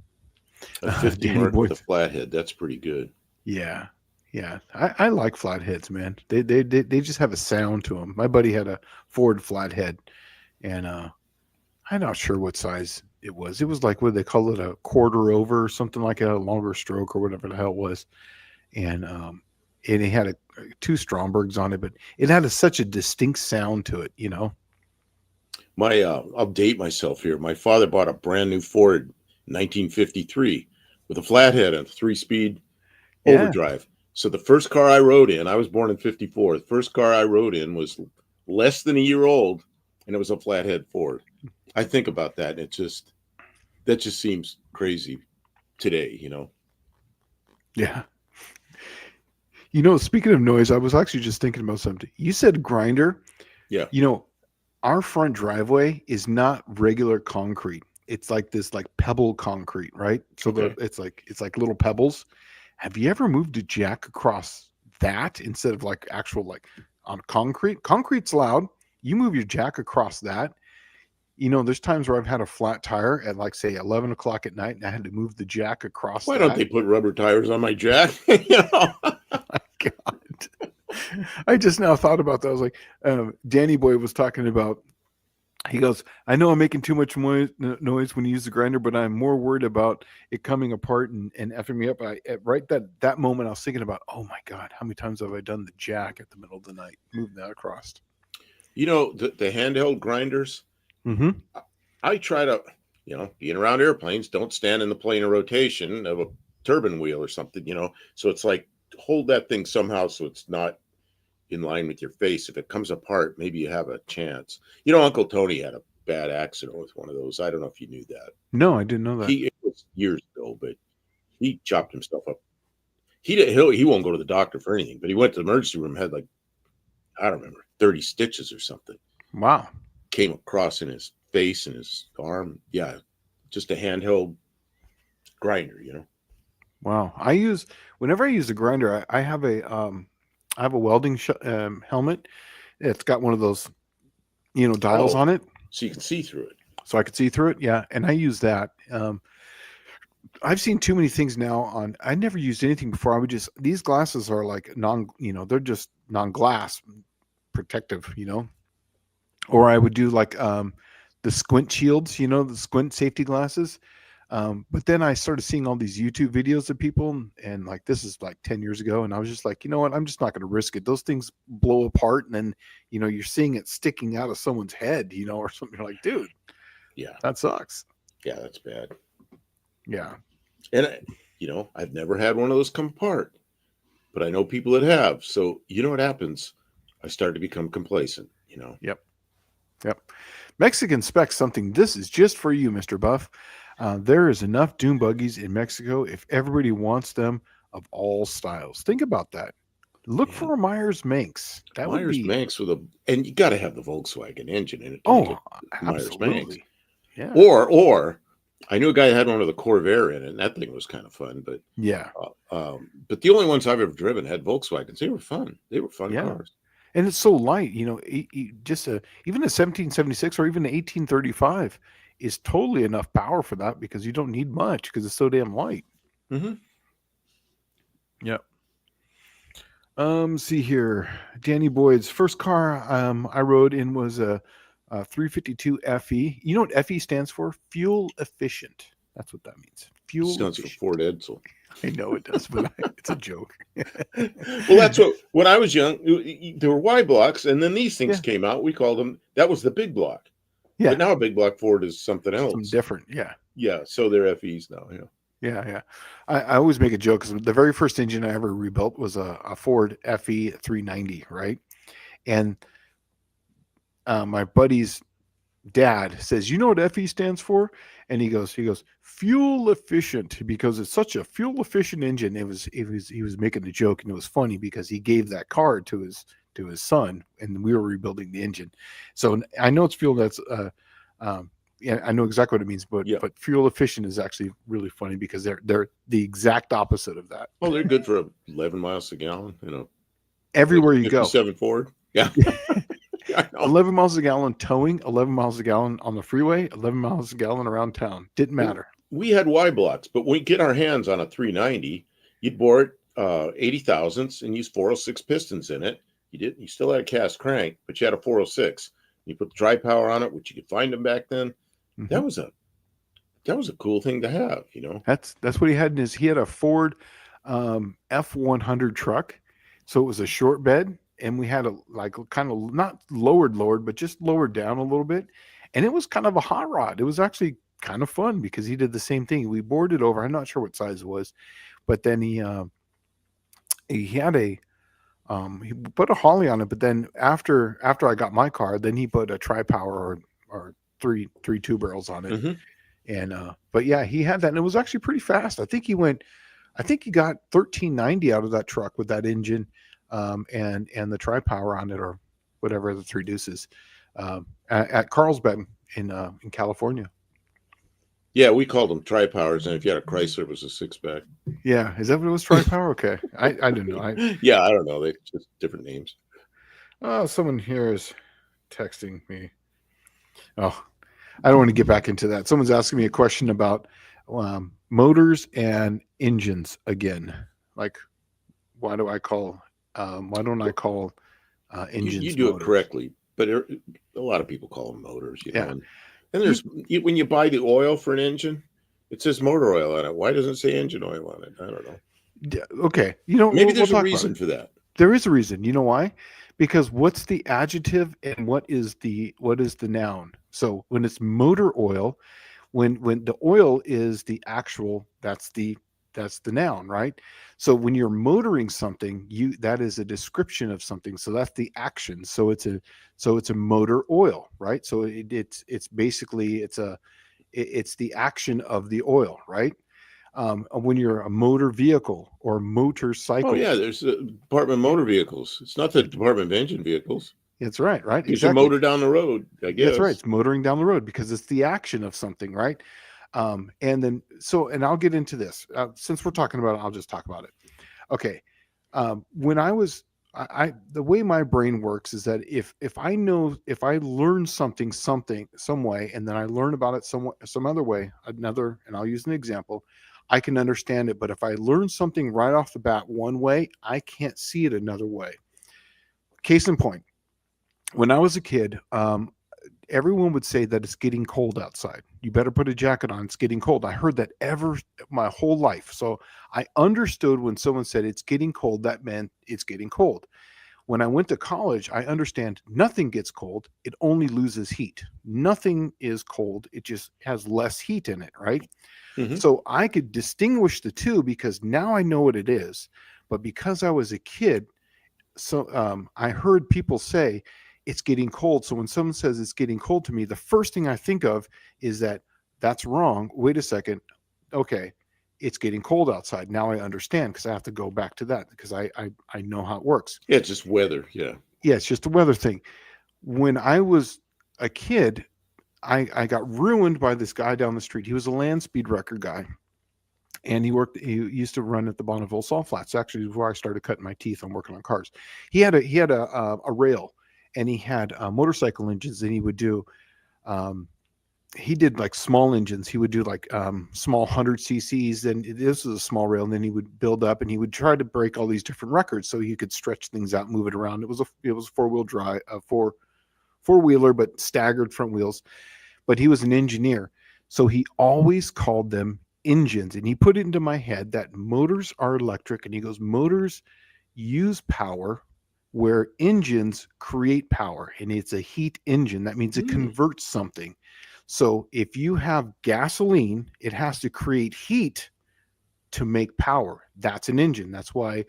A 50 Merc with a flathead. That's pretty good. Yeah. Yeah. I like flatheads, man. They just have a sound to them. My buddy had a Ford flathead, and I'm not sure what size it was. It was like, what they call it, a quarter over or something like a longer stroke or whatever the hell it was. And it had two Strombergs on it, but it had such a distinct sound to it, I'll date myself here. My father bought a brand new Ford 1953 with a flathead and a 3-speed Yeah. overdrive. So the first car I rode in, I was born in 54. The first car I rode in was less than a year old, and it was a flathead Ford. I think about that, and that just seems crazy today, Yeah. Speaking of noise, I was actually just thinking about something. You said grinder. Yeah. Our front driveway is not regular concrete. It's like this like pebble concrete, right? So Okay. it's like little pebbles. Have you ever moved a jack across that instead of like actual like on concrete? Concrete's loud. You move your jack across that. There's times where I've had a flat tire at like say 11 o'clock at night and I had to move the jack across Why don't that. they put rubber tires on my jack? My God. I just now thought about that. I was like, Danny Boy was talking about, he goes, I know I'm making too much noise when you use the grinder, but I'm more worried about it coming apart and effing me up. Right that moment, I was thinking about, oh my God, how many times have I done the jack at the middle of the night, moving that across? The handheld grinders, Mm-hmm. I try to, being around airplanes, don't stand in the plane of rotation of a turbine wheel or something, So it's like hold that thing somehow so it's not in line with your face. If it comes apart, maybe you have a chance. Uncle Tony had a bad accident with one of those. I don't know if you knew that. No, I didn't know that. It was years ago, but he chopped himself up. He won't go to the doctor for anything, but he went to the emergency room, had like, I don't remember, 30 stitches or something. Wow. Came across in his face and his arm. Yeah. Just a handheld grinder, Wow. Whenever I use a grinder, I have a welding helmet. It's got one of those, dials on it. So you can see through it. So I could see through it. Yeah. And I use that. I've seen too many things now I never used anything before. These glasses are like they're just non-glass protective, or I would do like, the squint shields, the squint safety glasses. But then I started seeing all these YouTube videos of people, and like this is like 10 years ago, and I was just like, you know what, I'm just not going to risk it. Those things blow apart, and then you're seeing it sticking out of someone's head, or something. You're like, dude, yeah, that sucks. Yeah, that's bad. Yeah, and I've never had one of those come apart, but I know people that have. So what happens? I start to become complacent. Yep. Mexican specs something. This is just for you, Mr. Buff. There is enough dune buggies in Mexico if everybody wants them of all styles. Think about that. Look for a Myers Manx. Manx and you got to have the Volkswagen engine in it. Absolutely. Yeah. Or I knew a guy that had one with a Corvair in it, and that thing was kind of fun. But yeah. But the only ones I've ever driven had Volkswagens. They were fun. They were fun cars. And it's so light. Even a 1776 or even an 1835 is totally enough power for that because you don't need much because it's so damn light. Mm-hmm. Yep. See here, Danny Boyd's first car I rode in was a 352 FE. You know what FE stands for? Fuel efficient. That's what that means. Fuel stands efficient. for Ford Edsel. I know it does, but it's a joke. Well, that's when I was young, there were Y blocks, and then these things came out. We called them, that was the big block. Yeah. But now a big block Ford is something else. Something different. Yeah. Yeah. So they're FEs now. Yeah. Yeah. I always make a joke because the very first engine I ever rebuilt was a Ford FE 390, right? And my buddy's dad says, you know what FE stands for? And he goes fuel efficient, because it's such a fuel efficient engine. He was making a joke, and it was funny because he gave that car to his son, and we were rebuilding the engine. So I know it's fuel that's I know exactly what it means, but fuel efficient is actually really funny because they're the exact opposite of that. Well, they're good for 11 miles a gallon, everywhere you go. 57 Ford. Yeah. 11 miles a gallon towing, 11 miles a gallon on the freeway, 11 miles a gallon around town. Didn't matter. We had Y blocks, but when we get our hands on a 390, you'd bore it 80 thousandths and use 406 pistons in it. You still had a cast crank, but you had a 406. You put the dry power on it, which you could find them back then. Mm-hmm. That was a cool thing to have, That's what he had he had a Ford F100 truck. So it was a short bed. And we had a kind of not lowered, but just lowered down a little bit. And it was kind of a hot rod. It was actually kind of fun because he did the same thing. We boarded over. I'm not sure what size it was, but then he had he put a Holly on it. But then after I got my car, then he put a tri-power or three two barrels on it. Mm-hmm. And but yeah, he had that, and it was actually pretty fast. I think he got 1390 out of that truck with that engine, and the tri-power on it, or whatever the three deuces, at Carlsbad in California. Yeah, we called them tri-powers, and if you had a Chrysler, it was a six-pack. Yeah, is that what it was? Tri-power? Okay, I didn't know. Yeah, I don't know. They just different names. Oh, someone here is texting me. Oh, I don't want to get back into that. Someone's asking me a question about motors and engines again. Like, why don't I call engines? You do motors? it correctly, but a lot of people call them motors. You Yeah. know, and there's when you buy the oil for an engine, it says motor oil on it. Why doesn't it say engine oil on it? I don't know. Okay, Maybe there's a reason for that. There is a reason. You know why? Because what's the adjective and what is the noun? So when it's motor oil, when the oil is the actual, that's the noun, right? So when you're motoring something, that is a description of something. So that's the action. So it's a motor oil, right? So it's basically it's the action of the oil, right? When you're a motor vehicle or motorcycle. Oh yeah, there's the Department of Motor Vehicles. It's not the Department of Engine Vehicles. That's right. It's a motor down the road, I guess. That's right. It's motoring down the road because it's the action of something, right? And I'll get into this. Since we're talking about it, I'll just talk about it. Okay. When the way my brain works is that if I learn something some way, and then I learn about it some other way, and I'll use an example, I can understand it. But if I learn something right off the bat one way, I can't see it another way. Case in point, when I was a kid, everyone would say that it's getting cold outside. You better put a jacket on. It's getting cold. I heard that my whole life. So I understood when someone said it's getting cold, that meant it's getting cold. When I went to college, I understand nothing gets cold. It only loses heat. Nothing is cold. It just has less heat in it, right? Mm-hmm. So I could distinguish the two because now I know what it is. But because I was a kid, so I heard people say it's getting cold. So when someone says it's getting cold to me, the first thing I think of is that's wrong. Wait a second. Okay, it's getting cold outside. Now I understand because I have to go back to that because I know how it works. Yeah, it's just weather. Yeah. Yeah, it's just a weather thing. When I was a kid, I got ruined by this guy down the street. He was a land speed record guy. And he used to run at the Bonneville Salt Flats. Actually, before I started cutting my teeth on working on cars, he had a rail, and he had motorcycle engines, and he would do, he did like small engines. He would do like small 100 cc's. Then this was a small rail, and then he would build up, and he would try to break all these different records so he could stretch things out, move it around. It was a 4-wheel drive, four-wheeler, but staggered front wheels. But he was an engineer, so he always called them engines, and he put it into my head that motors are electric, and he goes, motors use power where engines create power, and it's a heat engine. That means it converts something. So if you have gasoline, it has to create heat to make power. That's an engine. That's why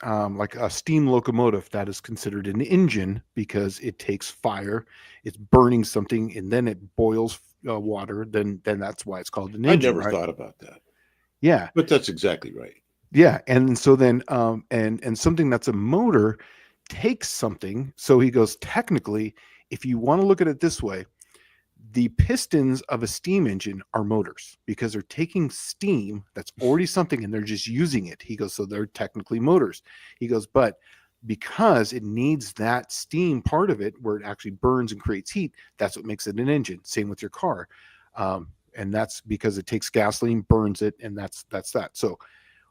like a steam locomotive, that is considered an engine because it takes fire, it's burning something, and then it boils water. Then that's why it's called an engine. I never thought about that. Yeah, but that's exactly right. Yeah, and so then and something that's a motor takes something. So he goes, technically, if you want to look at it this way, the pistons of a steam engine are motors because they're taking steam that's already something and they're just using it. He goes, so they're technically motors. He goes, but because it needs that steam part of it where it actually burns and creates heat, that's what makes it an engine. Same with your car. And that's because it takes gasoline, burns it, and that's that. So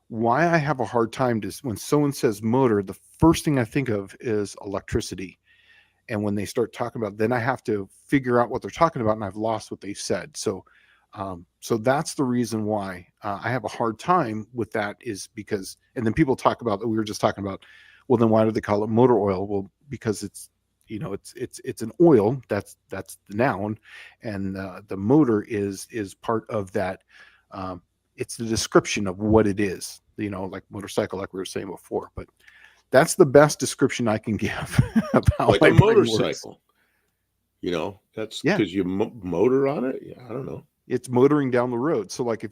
why I have a hard time when someone says motor, the first thing I think of is electricity. And when they start talking about, then I have to figure out what they're talking about, and I've lost what they've said. So, so that's the reason why I have a hard time with that, is because, and then people talk about, we were just talking about, well, then why do they call it motor oil? Well, because it's an oil. That's the noun, and the motor is part of that. It's the description of what it is. Like motorcycle, like we were saying before. But that's the best description I can give of how Like my a brain works. motorcycle. That's Yeah, because you motor on it. Yeah, I don't know. it's motoring down the road. So like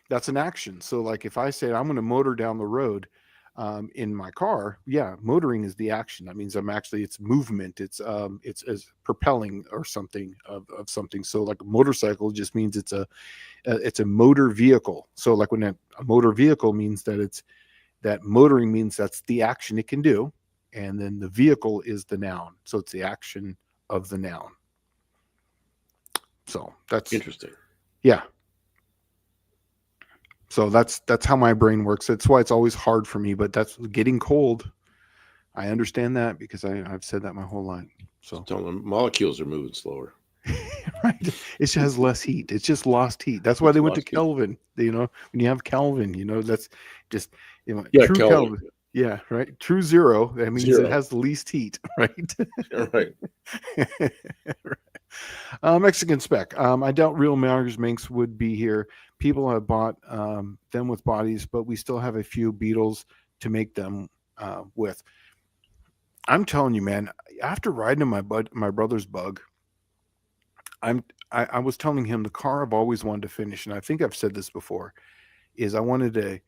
that's an action. So like if I say I'm going to motor down the road in my car, yeah, motoring is the action. That means it's movement. It's as propelling or something of something. So like a motorcycle just means it's a motor vehicle. So like when a motor vehicle means that motoring means that's the action it can do. And then the vehicle is the noun. So it's the action of the noun. So that's Interesting. yeah. So that's how my brain works. That's why it's always hard for me, but that's getting cold. I understand that because I've said that my whole life. So Tell them molecules are moving slower. right. It just has less heat. It's just lost heat. That's why It's they went to lost heat. Kelvin. When you have Kelvin, that's just Yeah, true Kelvin. Yeah, right. True zero. That means Zero. it has the least heat, right? Right. Mexican spec. I doubt real Manx would be here. People have bought them with bodies, but we still have a few Beetles to make them with. I'm telling you, man. After riding in my brother's Bug, I was telling him the car I've always wanted to finish, and I think I've said this before, is I wanted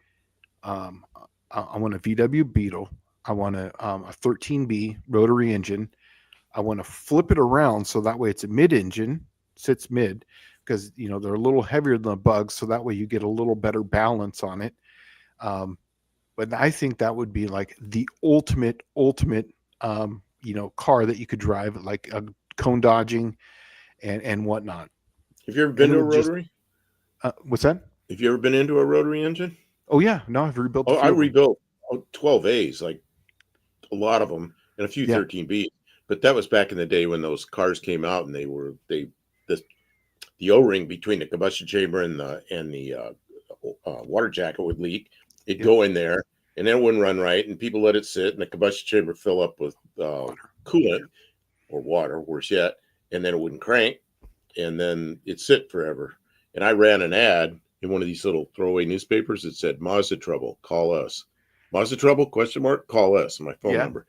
I want a VW Beetle. I want a 13B rotary engine. I want to flip it around so that way it's a mid-engine, sits mid, because they're a little heavier than the Bugs, so that way you get a little better balance on it. But I think that would be like the ultimate car that you could drive, like a cone dodging and whatnot. Have you ever been to a just rotary? what's that? Have you ever been into a rotary engine? Oh yeah, no, I've rebuilt a Oh, few I of them. rebuilt 12As, like a lot of them, and a few Yeah. 13Bs. But that was back in the day when those cars came out, and the O-ring between the combustion chamber and the water jacket would leak. It'd go in there, and then it wouldn't run right, and people let it sit, and the combustion chamber fill up with coolant or water, worse yet, and then it wouldn't crank, and then it'd sit forever. And I ran an ad in one of these little throwaway newspapers that said, "Mazda trouble, call us." Mazda trouble, question mark, call us, my phone number.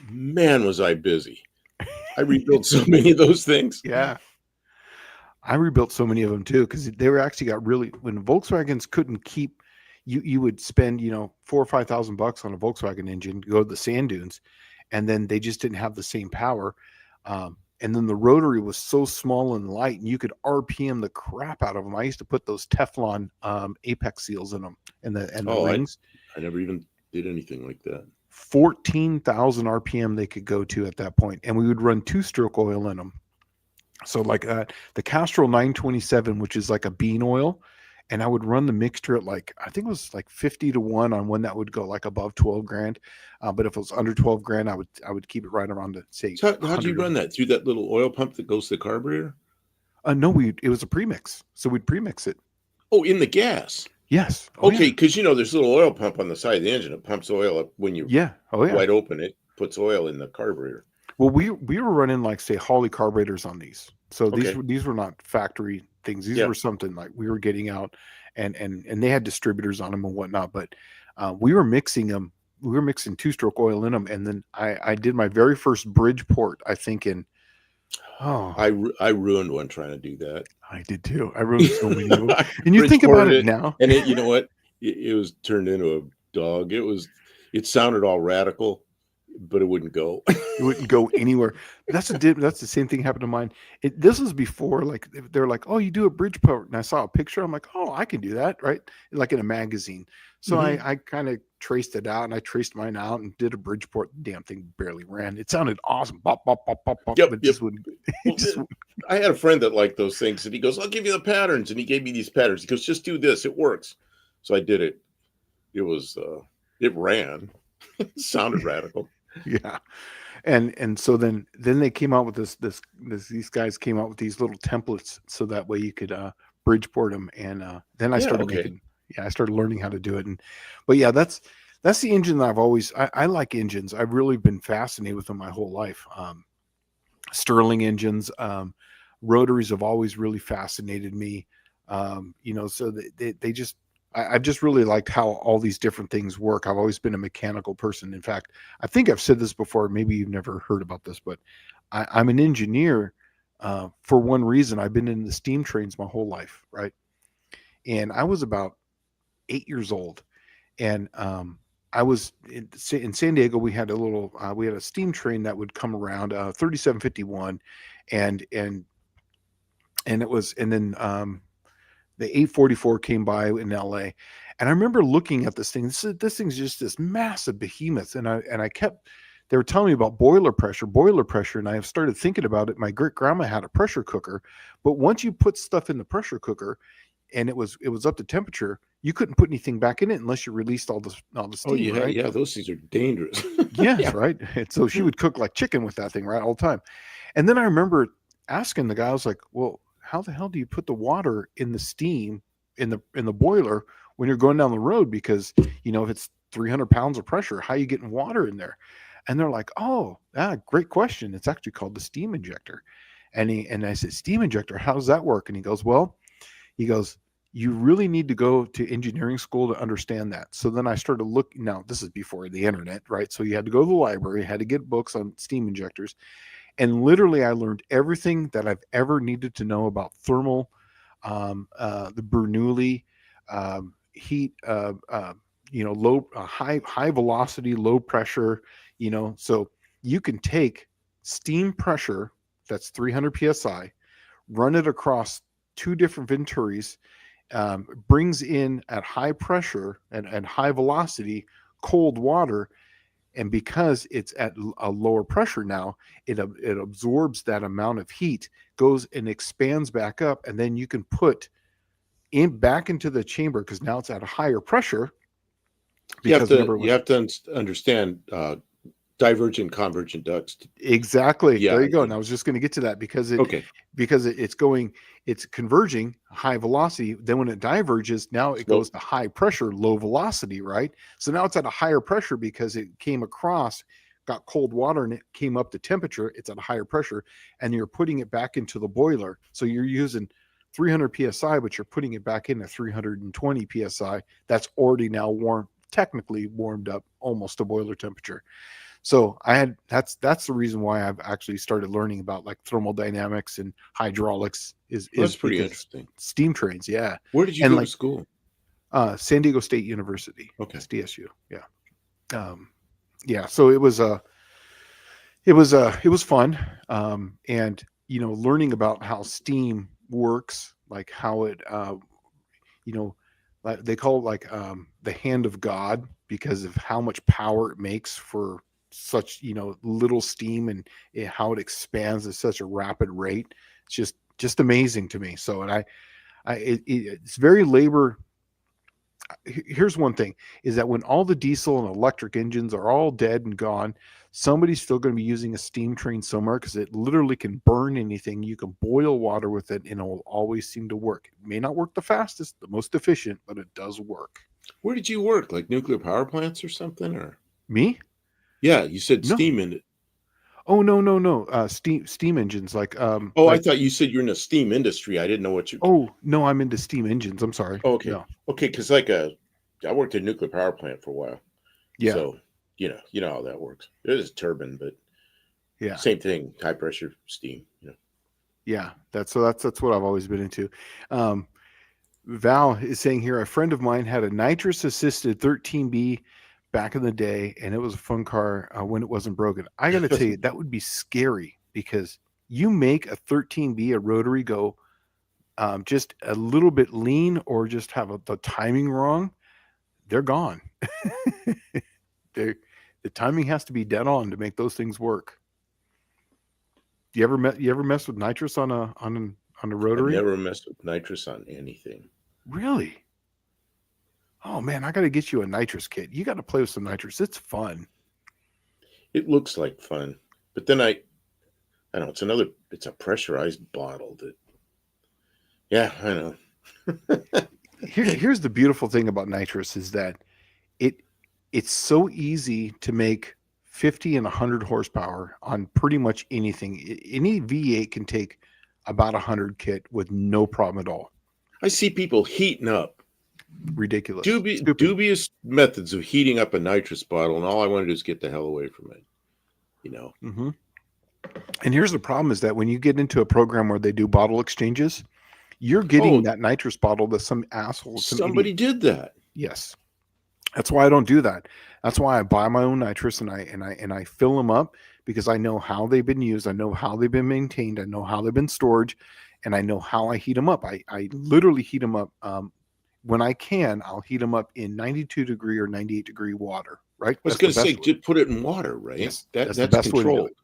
Man, was I busy. I rebuilt so many of those things. Yeah. I rebuilt so many of them too, because they were actually got really, when Volkswagens couldn't keep, you would spend, $4,000 or $5,000 on a Volkswagen engine, go to the sand dunes, and then they just didn't have the same power. And then the rotary was so small and light, and you could RPM the crap out of them. I used to put those Teflon apex seals in them and the rings. I never even did anything like that. 14,000 RPM they could go to at that point, and we would run 2-stroke oil in them. So like the Castrol 927, which is like a bean oil, and I would run the mixture at I think it was like 50-1 on when that would go like above 12 grand. But if it was under 12 grand, I would keep it right around say. So how do you run that? Through that little oil pump that goes to the carburetor? No, it was a premix. So we'd premix it. Oh, in the gas. Yes. Oh, okay, because there's a little oil pump on the side of the engine. It pumps oil up when you wide open. It puts oil in the carburetor. Well, we were running say Holley carburetors on these. So these were not factory things. These were something like we were getting out, and they had distributors on them and whatnot. But we were mixing them. We were mixing 2-stroke oil in them, and then I did my very first Bridgeport. I think I ruined one trying to do that. I did too. I ruined so many of them. And you think about it now, and you know what? It was turned into a dog. It sounded all radical, but it wouldn't go. It wouldn't go anywhere. That's the same thing happened to mine. This was before they're like, oh, you do a Bridgeport, and I saw a picture. I'm like, oh, I can do that, right? Like in a magazine. So I kind of traced it out, and I traced mine out and did a Bridgeport. The damn thing barely ran. It sounded awesome. Bop, bop, bop, bop, bop. Yep, But just wouldn't. I had a friend that liked those things, and he goes, "I'll give you the patterns," and he gave me these patterns. He goes, "Just do this; it works." So I did it. It was it ran. It sounded radical. Yeah. And so then they came out with these guys came out with these little templates so that way you could Bridgeport them, and then I started making I started learning how to do it. But yeah, that's That's the engine that I've always. I like engines. I've really been fascinated with them my whole life. Stirling engines, rotaries have always really fascinated me. So they just. I've just really liked how all these different things work. I've always been a mechanical person. In fact, I think I've said this before. Maybe you've never heard about this, but I'm an engineer for one reason. I've been in the steam trains my whole life, right? And I was about 8 years old, and I was in San Diego. We had we had a steam train that would come around, 3751, and and it was, and then the 844 came by in LA, and I remember looking at this thing. This thing's just this massive behemoth, and I kept. They were telling me about boiler pressure, and I have started thinking about it. My great grandma had a pressure cooker, but once you put stuff in the pressure cooker, and it was up to temperature, you couldn't put anything back in it unless you released all the Oh steam, yeah, right? yeah, those things are dangerous. Yes, Yeah. right. And so she would cook like chicken with that thing, right, all the time. And then I remember asking the guy, I was like, "Well, how the hell do you put the water in the steam in the boiler when you're going down the road? Because if it's 300 pounds of pressure, how are you getting water in there?" And they're like, "Oh, great question. It's actually called the steam injector." And I said, "Steam injector? How does that work?" And he goes, "Well," he goes, "you really need to go to engineering school to understand that." So then I started looking. Now, this is before the internet, right? So you had to go to the library, had to get books on steam injectors. And literally, I learned everything that I've ever needed to know about thermal, the Bernoulli, heat, high velocity, low pressure. So you can take steam pressure that's 300 psi, run it across two different venturis, brings in at high pressure and high velocity cold water, and because it's at a lower pressure now, it absorbs that amount of heat, goes and expands back up, and then you can put in back into the chamber because now it's at a higher pressure. Because remember You when have to understand divergent convergent ducts. exactly, Yeah, there you go. And I was just going to get to that okay. because it's converging high velocity. Then when it diverges, now it So goes to high pressure, low velocity, right? So now it's at a higher pressure because it came across, got cold water, and it came up to temperature. It's at a higher pressure, and you're putting it back into the boiler. So you're using 300 psi, but you're putting it back into 320 psi. That's already now technically warmed up almost to boiler temperature. So that's the reason why I've actually started learning about like thermodynamics and hydraulics is that's pretty because interesting. steam trains, yeah. Where did you And go to like school? San Diego State University, Okay. it's DSU, yeah. Yeah, so it was fun. And learning about how steam works, like how it you know like they call it like the hand of God because of how much power it makes for such little steam, and how it expands at such a rapid rate. It's just amazing to me. So, and it's very labor. Here's one thing, is that when all the diesel and electric engines are all dead and gone, somebody's still going to be using a steam train somewhere because it literally can burn anything. You can boil water with it and it will always seem to work. It may not work the fastest, the most efficient, but it does work. Where did you work? Like nuclear power plants or something? Or Me? yeah, you said No. steam in it. Oh, no, no, no. Steam engines Oh, I like thought you said you're in the steam industry. I didn't know what you. oh, no, I'm into steam engines. I'm sorry. Oh, okay, No. okay, because I worked at a nuclear power plant for a while, Yeah. so you know how that works. It is a turbine, but Yeah. same thing, high pressure steam. Yeah. That's what I've always been into. Um Val is saying here, a friend of mine had a nitrous assisted 13B back in the day, and it was a fun car when it wasn't broken. I got to tell you, that would be scary because you make a 13B, a rotary, go just a little bit lean or just have the timing wrong, they're gone. they the timing has to be dead on to make those things work. You ever mess with nitrous on a I've rotary? never messed with nitrous on anything. Really? Oh man, I got to get you a nitrous kit. You got to play with some nitrous. It's fun. It looks like fun, but then I know it's a pressurized bottle that. Yeah, I know. Here's the beautiful thing about nitrous is that it it's so easy to make 50 and 100 horsepower on pretty much anything. Any V8 can take about 100 kit with no problem at all. I see people heating up Ridiculous. Stupid. dubious methods of heating up a nitrous bottle, and all I want to do is get the hell away from it. You know. Mm-hmm. And here's the problem is that when you get into a program where they do bottle exchanges, you're getting that nitrous bottle that some asshole, somebody did that. Yes. That's why I don't do that. That's why I buy my own nitrous and I fill them up, because I know how they've been used. I know how they've been maintained. I know how they've been stored, and I know how I heat them up. I literally heat them up. When I can, I'll heat them up in 92-degree or 98-degree water, right? I was going to say, just put it in water, right? Yes, that's the best controlled. way to do it.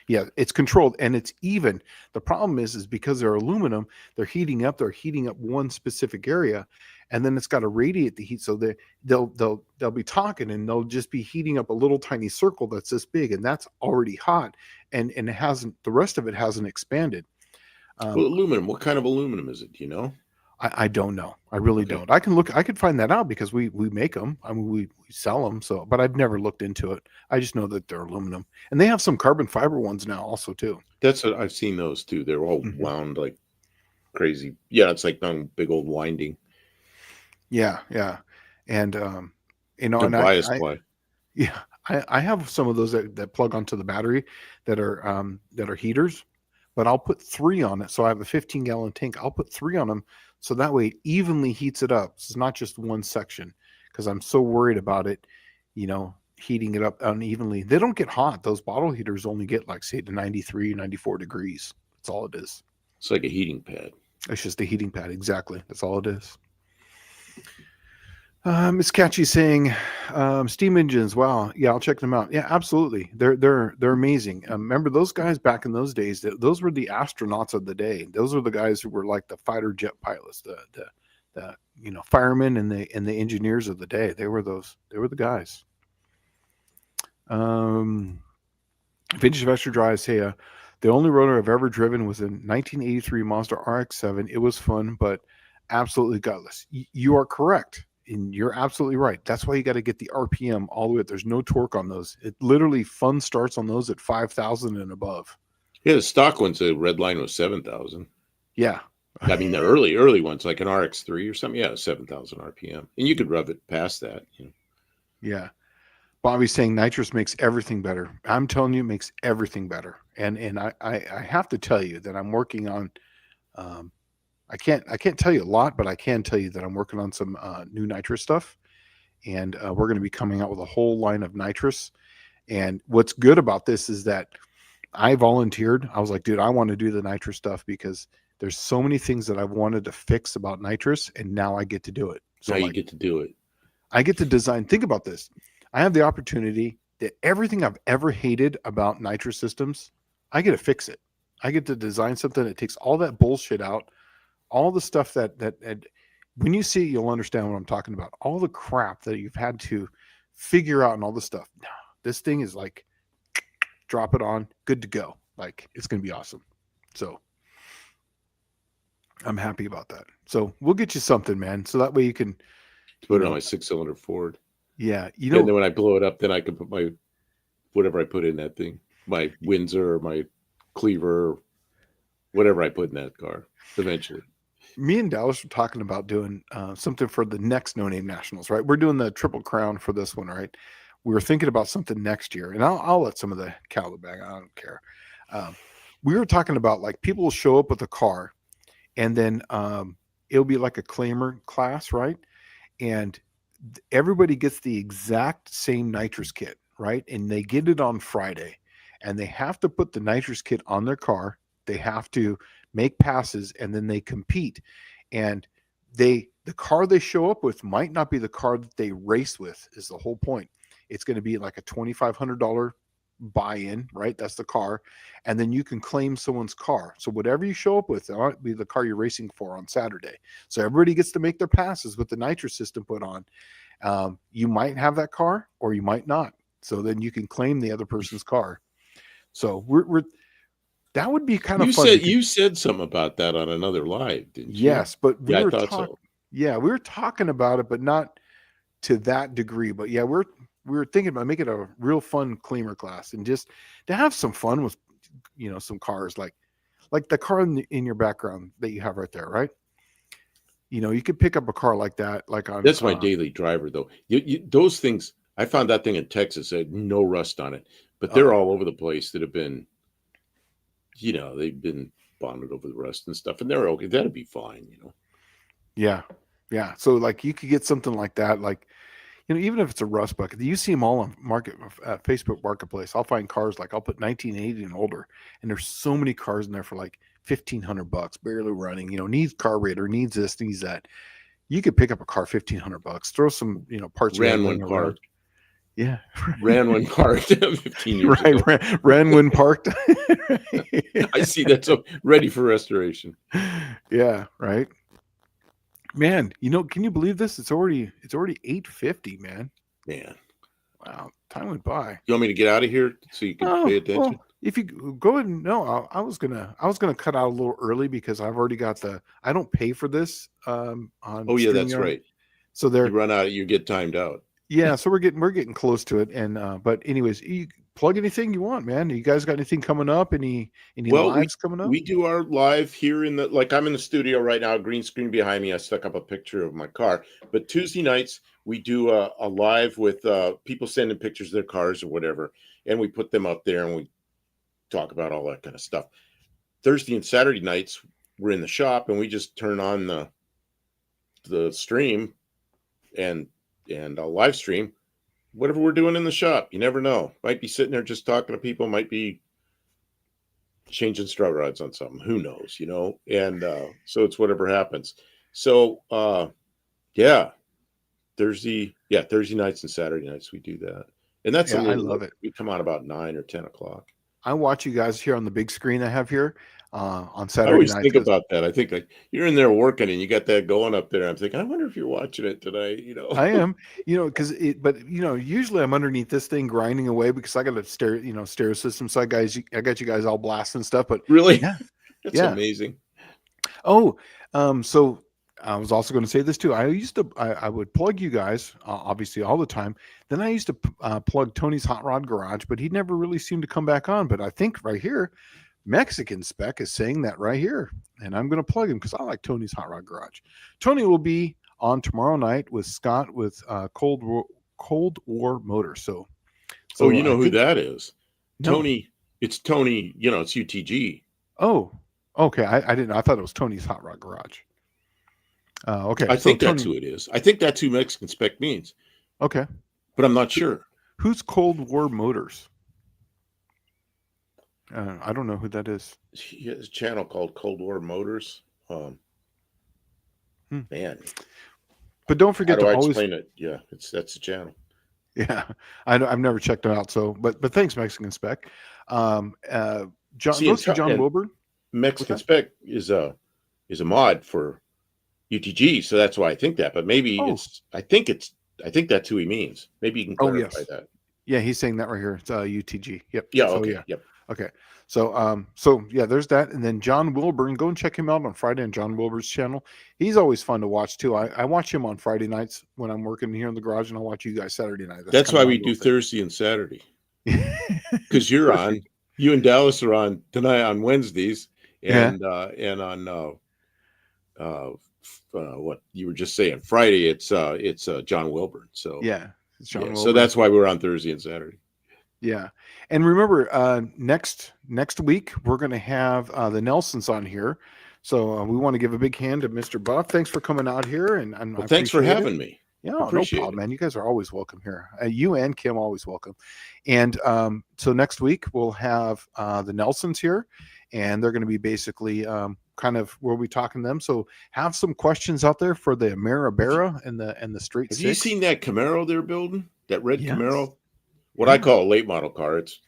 Yeah, it's controlled and it's even. The problem is because they're aluminum, they're heating up one specific area, and then it's got to radiate the heat. So they'll be talking and they'll just be heating up a little tiny circle that's this big, and that's already hot, and it hasn't. The rest of it hasn't expanded. Well, aluminum. What kind of aluminum is it? Do you know? I don't know. I really don't. I can look. I could find that out because we make them. I mean, we sell them. So, but I've never looked into it. I just know that they're aluminum, and they have some carbon fiber ones now also too. That's what I've seen those too. They're all wound like crazy. Yeah, it's like one big old winding. Yeah, and you know, they're and biased I have some of those that plug onto the battery that are heaters, but I'll put 3 on it. So I have a 15-gallon tank. I'll put 3 on them. So that way it evenly heats it up. It's not just one section, because I'm so worried about it, heating it up unevenly. They don't get hot. Those bottle heaters only get like, say, to 93, 94 degrees. That's all it is. It's like a heating pad. It's just a heating pad. Exactly. That's all it is. Miss Catchy saying, steam engines. Wow. Yeah, I'll check them out. Yeah, absolutely. They're amazing. Remember those guys back in those days? Those were the astronauts of the day. Those were the guys who were like the fighter jet pilots, the firemen and the engineers of the day. They were the guys. Vintage Vector Drive say, the only rotor I've ever driven was in 1983 Mazda RX-7. It was fun, but absolutely gutless. You are correct. And you're absolutely right. That's why you got to get the RPM all the way up. There's no torque on those. It literally fun starts on those at 5,000 and above. Yeah, the stock ones, the red line was 7,000. Yeah. I mean, the early ones, like an RX-3 or something, 7,000 RPM. And you could rev it past that. Yeah. Bobby's saying nitrous makes everything better. I'm telling you, it makes everything better. And I have to tell you that I'm working on I can't tell you a lot, but I can tell you that I'm working on some new nitrous stuff, and we're going to be coming out with a whole line of nitrous. And what's good about this is that I volunteered. I was like, dude, I want to do the nitrous stuff because there's so many things that I've wanted to fix about nitrous, and now I get to do it. So now you get to do it. I get to design. Think about this. I have the opportunity that everything I've ever hated about nitrous systems, I get to fix it. I get to design something that takes all that bullshit out. All the stuff that when you see it, you'll understand what I'm talking about. All the crap that you've had to figure out and all this stuff. This thing is like, drop it on, good to go. Like, it's going to be awesome. So I'm happy about that. So we'll get you something, man. So that way you can put it on my 6-cylinder Ford. Yeah. And then when I blow it up, then I can put my, whatever I put in that thing, my Windsor or my Cleaver, or whatever I put in that car eventually. Me and Dallas were talking about doing something for the next No Name Nationals, right? We're doing the Triple Crown for this one, right? We were thinking about something next year, and I'll let some of the cat out of the bag. I don't care. We were talking about, like, people will show up with a car, and then it'll be like a claimer class, right? And everybody gets the exact same nitrous kit, right? And they get it on Friday, and they have to put the nitrous kit on their car. They have to make passes, and then they compete. And the car they show up with might not be the car that they race with, is the whole point. It's going to be like a $2,500 buy-in, right? That's the car. And then you can claim someone's car. So whatever you show up with, it might be the car you're racing for on Saturday. So everybody gets to make their passes with the nitrous system put on. You might have that car or you might not. So then you can claim the other person's car. So we're that would be kind of fun. You said something about that on another live, didn't you? Yes, but we were I thought so. Yeah, we were talking about it, but not to that degree. But yeah, we're we were thinking about making a real fun cleaner class and just to have some fun with, some cars like the car in your background that you have right there, right? You could pick up a car like that, like on, That's my daily driver, though. Those things, I found that thing in Texas, had no rust on it, but they're all over the place that have been, they've been bonded over the rust and stuff, and they're okay. That'd be fine, yeah, yeah. So like you could get something like that, like, even if it's a rust bucket, you see them all on Facebook Marketplace. I'll find cars like I'll put 1980 and older, and there's so many cars in there for like $1,500, barely running. Needs carburetor, needs this, needs that. You could pick up a car $1,500, throw some parts Ran laying one around. parked. Yeah, Ran one parked 15 years right. ago. Ran when parked. I see that's ready for restoration. Yeah, right. Man, can you believe this? It's already 8:50, man. Man, Wow, time went by. you want me to get out of here so you can pay attention? Well, if you go ahead, no, I was gonna cut out a little early because I've already got I don't pay for this on. Oh yeah, that's StreamYard. right. So You run out, you get timed out. yeah, so we're getting close to it, and but anyways, you plug anything you want, man. You guys got anything coming up? Any lives coming up? We do our live here I'm in the studio right now, green screen behind me. I stuck up a picture of my car. But Tuesday nights we do a live with people sending pictures of their cars or whatever, and we put them up there and we talk about all that kind of stuff. Thursday and Saturday nights we're in the shop and we just turn on the stream and I'll live stream whatever we're doing in the shop. You never know. Might be sitting there just talking to people, might be changing strut rods on something. Who knows, And so it's whatever happens. So Thursday nights and Saturday nights we do that. And that's I love it. We come on about 9 or 10 o'clock. I watch you guys here on the big screen I have here on Saturday I always nights. think about that. I think like you're in there working and you got that going up there. I'm thinking, I wonder if you're watching it tonight. I am, because usually I'm underneath this thing grinding away because I got a stereo system. So I got you guys all blasting stuff. But really, yeah, that's amazing. Oh, so I was also going to say this too. I would plug you guys obviously all the time. Then I used to plug Tony's Hot Rod Garage, but he never really seemed to come back on. But I think right here, Mexican Spec is saying that right here, and I'm going to plug him because I like Tony's Hot Rod Garage. Tony will be on tomorrow night with Scott with Cold War Motors. So you know who that is? No. Tony. It's Tony. It's UTG. Oh, okay. I didn't know. I thought it was Tony's Hot Rod Garage. Okay. I think that's who it is. I think that's who Mexican Spec means. Okay. But I'm not sure. Who's Cold War Motors? I don't know who that is. He has a channel called Cold War Motors. Man. But don't forget to always explain it. Yeah, that's the channel. Yeah, I've never checked it out. So, but thanks, Mexican Spec. John Wilburn. Mexican Spec is a mod for UTG, so that's why I think that. But maybe I think that's who he means. Maybe you can clarify that. Yeah, he's saying that right here. It's UTG. Yep. Yeah. Okay. Yeah. Yep. Okay. So yeah, there's that. And then John Wilburn, go and check him out on Friday on John Wilburn's channel. He's always fun to watch too. I watch him on Friday nights when I'm working here in the garage, and I'll watch you guys Saturday night. That's why we do Thursday and Saturday. Because you're on. You and Dallas are on tonight on Wednesdays, and on what you were just saying Friday, it's John Wilburn. So yeah, it's John Wilburn. So that's why we're on Thursday and Saturday. Yeah. And remember, next week, we're going to have the Nelsons on here. So we want to give a big hand to Mr. Buff. Thanks for coming out here. And thanks for having me. Yeah, no problem, man. You guys are always welcome here. You and Kim, always welcome. And so next week, we'll have the Nelsons here. And they're going to be basically kind of we'll be talking to them. So have some questions out there for the Maribera and the Straight Have Six. you seen that Camaro they're building? That red Camaro? What I call a late model car. It's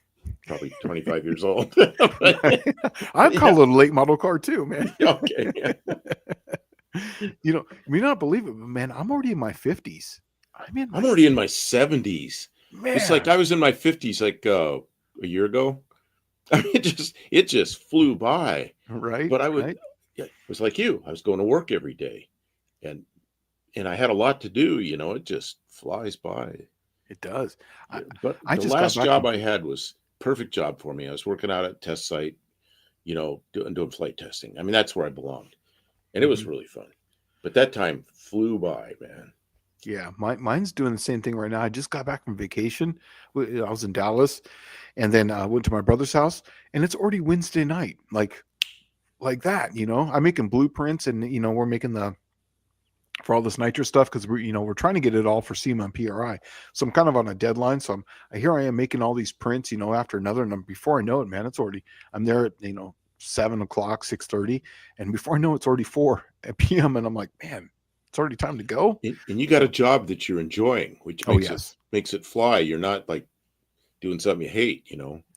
probably 25 years old. I call it a late model car too, man. Okay. You may not believe it, but man, I'm already in my 50s. I'm already in my 70s. Man. It's like I was in my 50s like a year ago. I mean, it just flew by. Right. But it was like you. I was going to work every day. And I had a lot to do, it just flies by. It does. I, Yeah, but I the just got last back job from, I had was perfect job for me. I was working out at a test site, doing flight testing. I mean, that's where I belonged, and it was Mhm. really fun. But that time flew by, man. Yeah, mine's doing the same thing right now. I just got back from vacation. I was in Dallas, and then I went to my brother's house, and it's already Wednesday night. Like that, I'm making blueprints, and we're making the for all this nitro stuff because we're trying to get it all for SEMA and PRI. So I'm kind of on a deadline. So here I am making all these prints, after another, and before I know it, man, I'm there at 7 o'clock, 6:30, and before I know it's already 4 p.m. and I'm like, man, it's already time to go. And you got a job that you're enjoying, which Oh makes it yes, makes it fly. You're not like doing something you hate.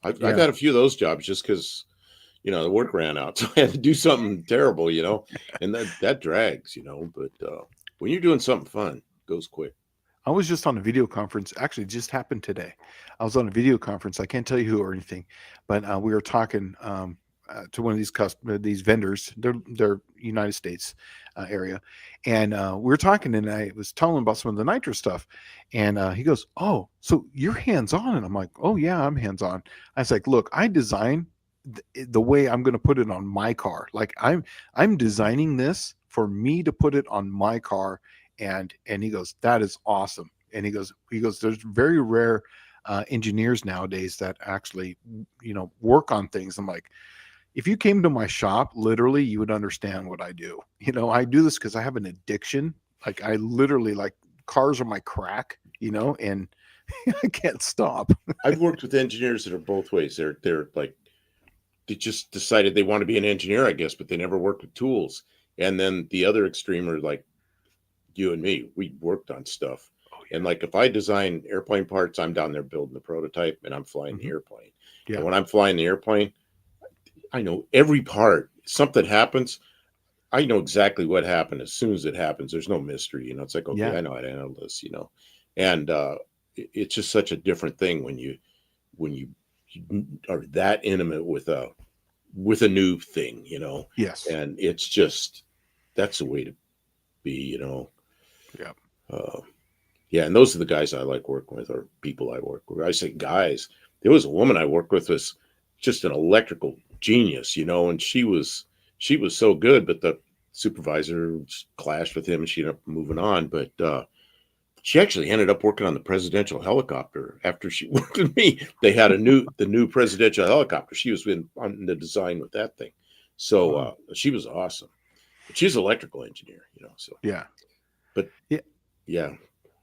I've yeah. had a few of those jobs just because the work ran out, so I had to do something terrible, and that drags, But when you're doing something fun, it goes quick. I was just on a video conference. Actually, it just happened today. I was on a video conference. I can't tell you who or anything, but we were talking to one of these vendors. They're United States area, and we were talking, and I was telling him about some of the nitro stuff, and he goes, "Oh, so you're hands on?" And I'm like, "Oh yeah, I'm hands on." I was like, "Look, I design the way I'm going to put it on my car. Like I'm designing this for me to put it on my car." And he goes, that is awesome. And he goes, there's very rare engineers nowadays that actually work on things. I'm like, if you came to my shop, literally, you would understand what I do. I do this because I have an addiction. Like I literally, like, cars are my crack, and I can't stop. I've worked with engineers that are both ways. They're like they just decided they want to be an engineer, I guess, but they never worked with tools. And then the other extreme are like you and me. We worked on stuff. Oh And yeah. like if I design airplane parts, I'm down there building the prototype and I'm flying the Hmm. airplane. And Yeah. when I'm flying the airplane, I know every part. Something happens, I know exactly what happened as soon as it happens. There's no mystery, It's like, okay, Yeah. I know how to handle this, And it's just such a different thing when you are that intimate with a new thing, Yes. And it's just that's the way to be, Yeah. Uh, yeah, and those are the guys I like working with, or people I work with. I say guys. There was a woman I worked with was just an electrical genius, and she was so good, but the supervisor clashed with him, and she ended up moving on. But she actually ended up working on the presidential helicopter after she worked with me. They had the new presidential helicopter. She was on the design with that thing, so Wow. she was awesome. But she's an electrical engineer, So, Yeah. but Yeah. yeah,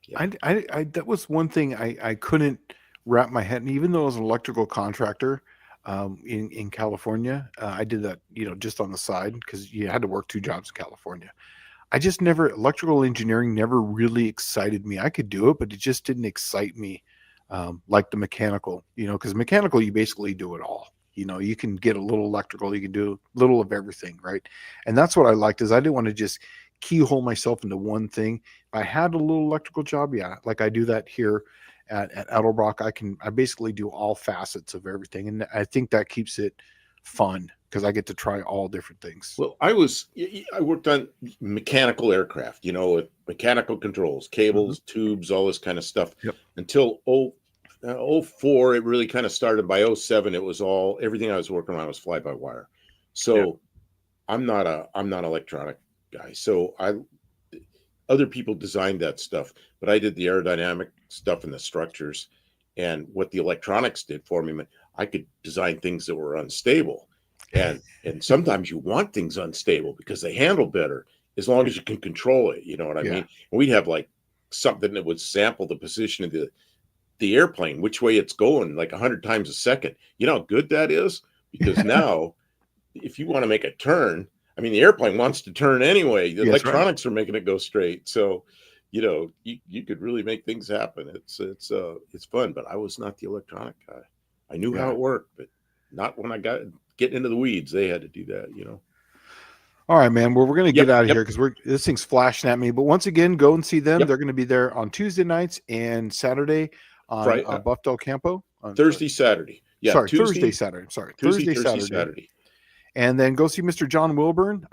yeah. I that was one thing I couldn't wrap my head. And even though I was an electrical contractor in California, I did that just on the side because you had to work two jobs in California. I just never electrical engineering never really excited me. I could do it, but it just didn't excite me like the mechanical. Because mechanical you basically do it all. You can get a little electrical, you can do a little of everything, right? And that's what I liked is I didn't want to just keyhole myself into one thing. If I had a little electrical job, yeah, like I do that here at Edelbrock, I basically do all facets of everything. And I think that keeps it fun because I get to try all different things. Well, I worked on mechanical aircraft, with mechanical controls, Hmm. cables, tubes, all this kind of stuff Yep. until '04. It really kind of started. By '07, it was everything I was working on was fly by wire. Yeah. So I'm not an electronic guy. So other people designed that stuff, but I did the aerodynamic stuff and the structures. And what the electronics did for me, I could design things that were unstable. And sometimes you want things unstable because they handle better as long as you can control it. You know what I Yeah. mean? And we'd have like something that would sample the position of the airplane, which way it's going, like 100 times a second. You know how good that is? Because now if you want to make a turn, I mean, the airplane wants to turn anyway. The Yeah, that's right. electronics are making it go straight. So, you could really make things happen. It's fun, but I was not the electronic guy. I knew how Yeah. it worked, but not when I got getting into the weeds. They had to do that. All right, man. Well, we're going to get Yep, out of yep, here because this thing's flashing at me. But once again, go and see them. yep. They're going to be there on Tuesday nights and Saturday on Friday, Buff Del Campo. Sorry, Thursday, Saturday. Yeah, sorry, Thursday, Saturday. I'm sorry, Tuesday, Thursday, Thursday, Saturday, Saturday. and then go see Mr. John Wilburn.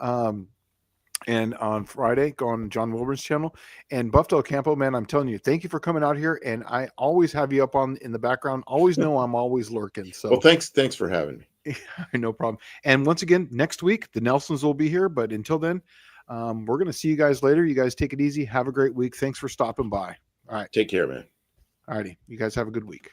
And on Friday, go on John Wilburn's channel. And Buff Del Campo, man, I'm telling you, thank you for coming out here. And I always have you up on in the background. Always know I'm always lurking. Well, So thanks for having me. no problem. And once again, next week, the Nelsons will be here. But until then, we're going to see you guys later. You guys take it easy. Have a great week. Thanks for stopping by. All right. Take care, man. All righty. You guys have a good week.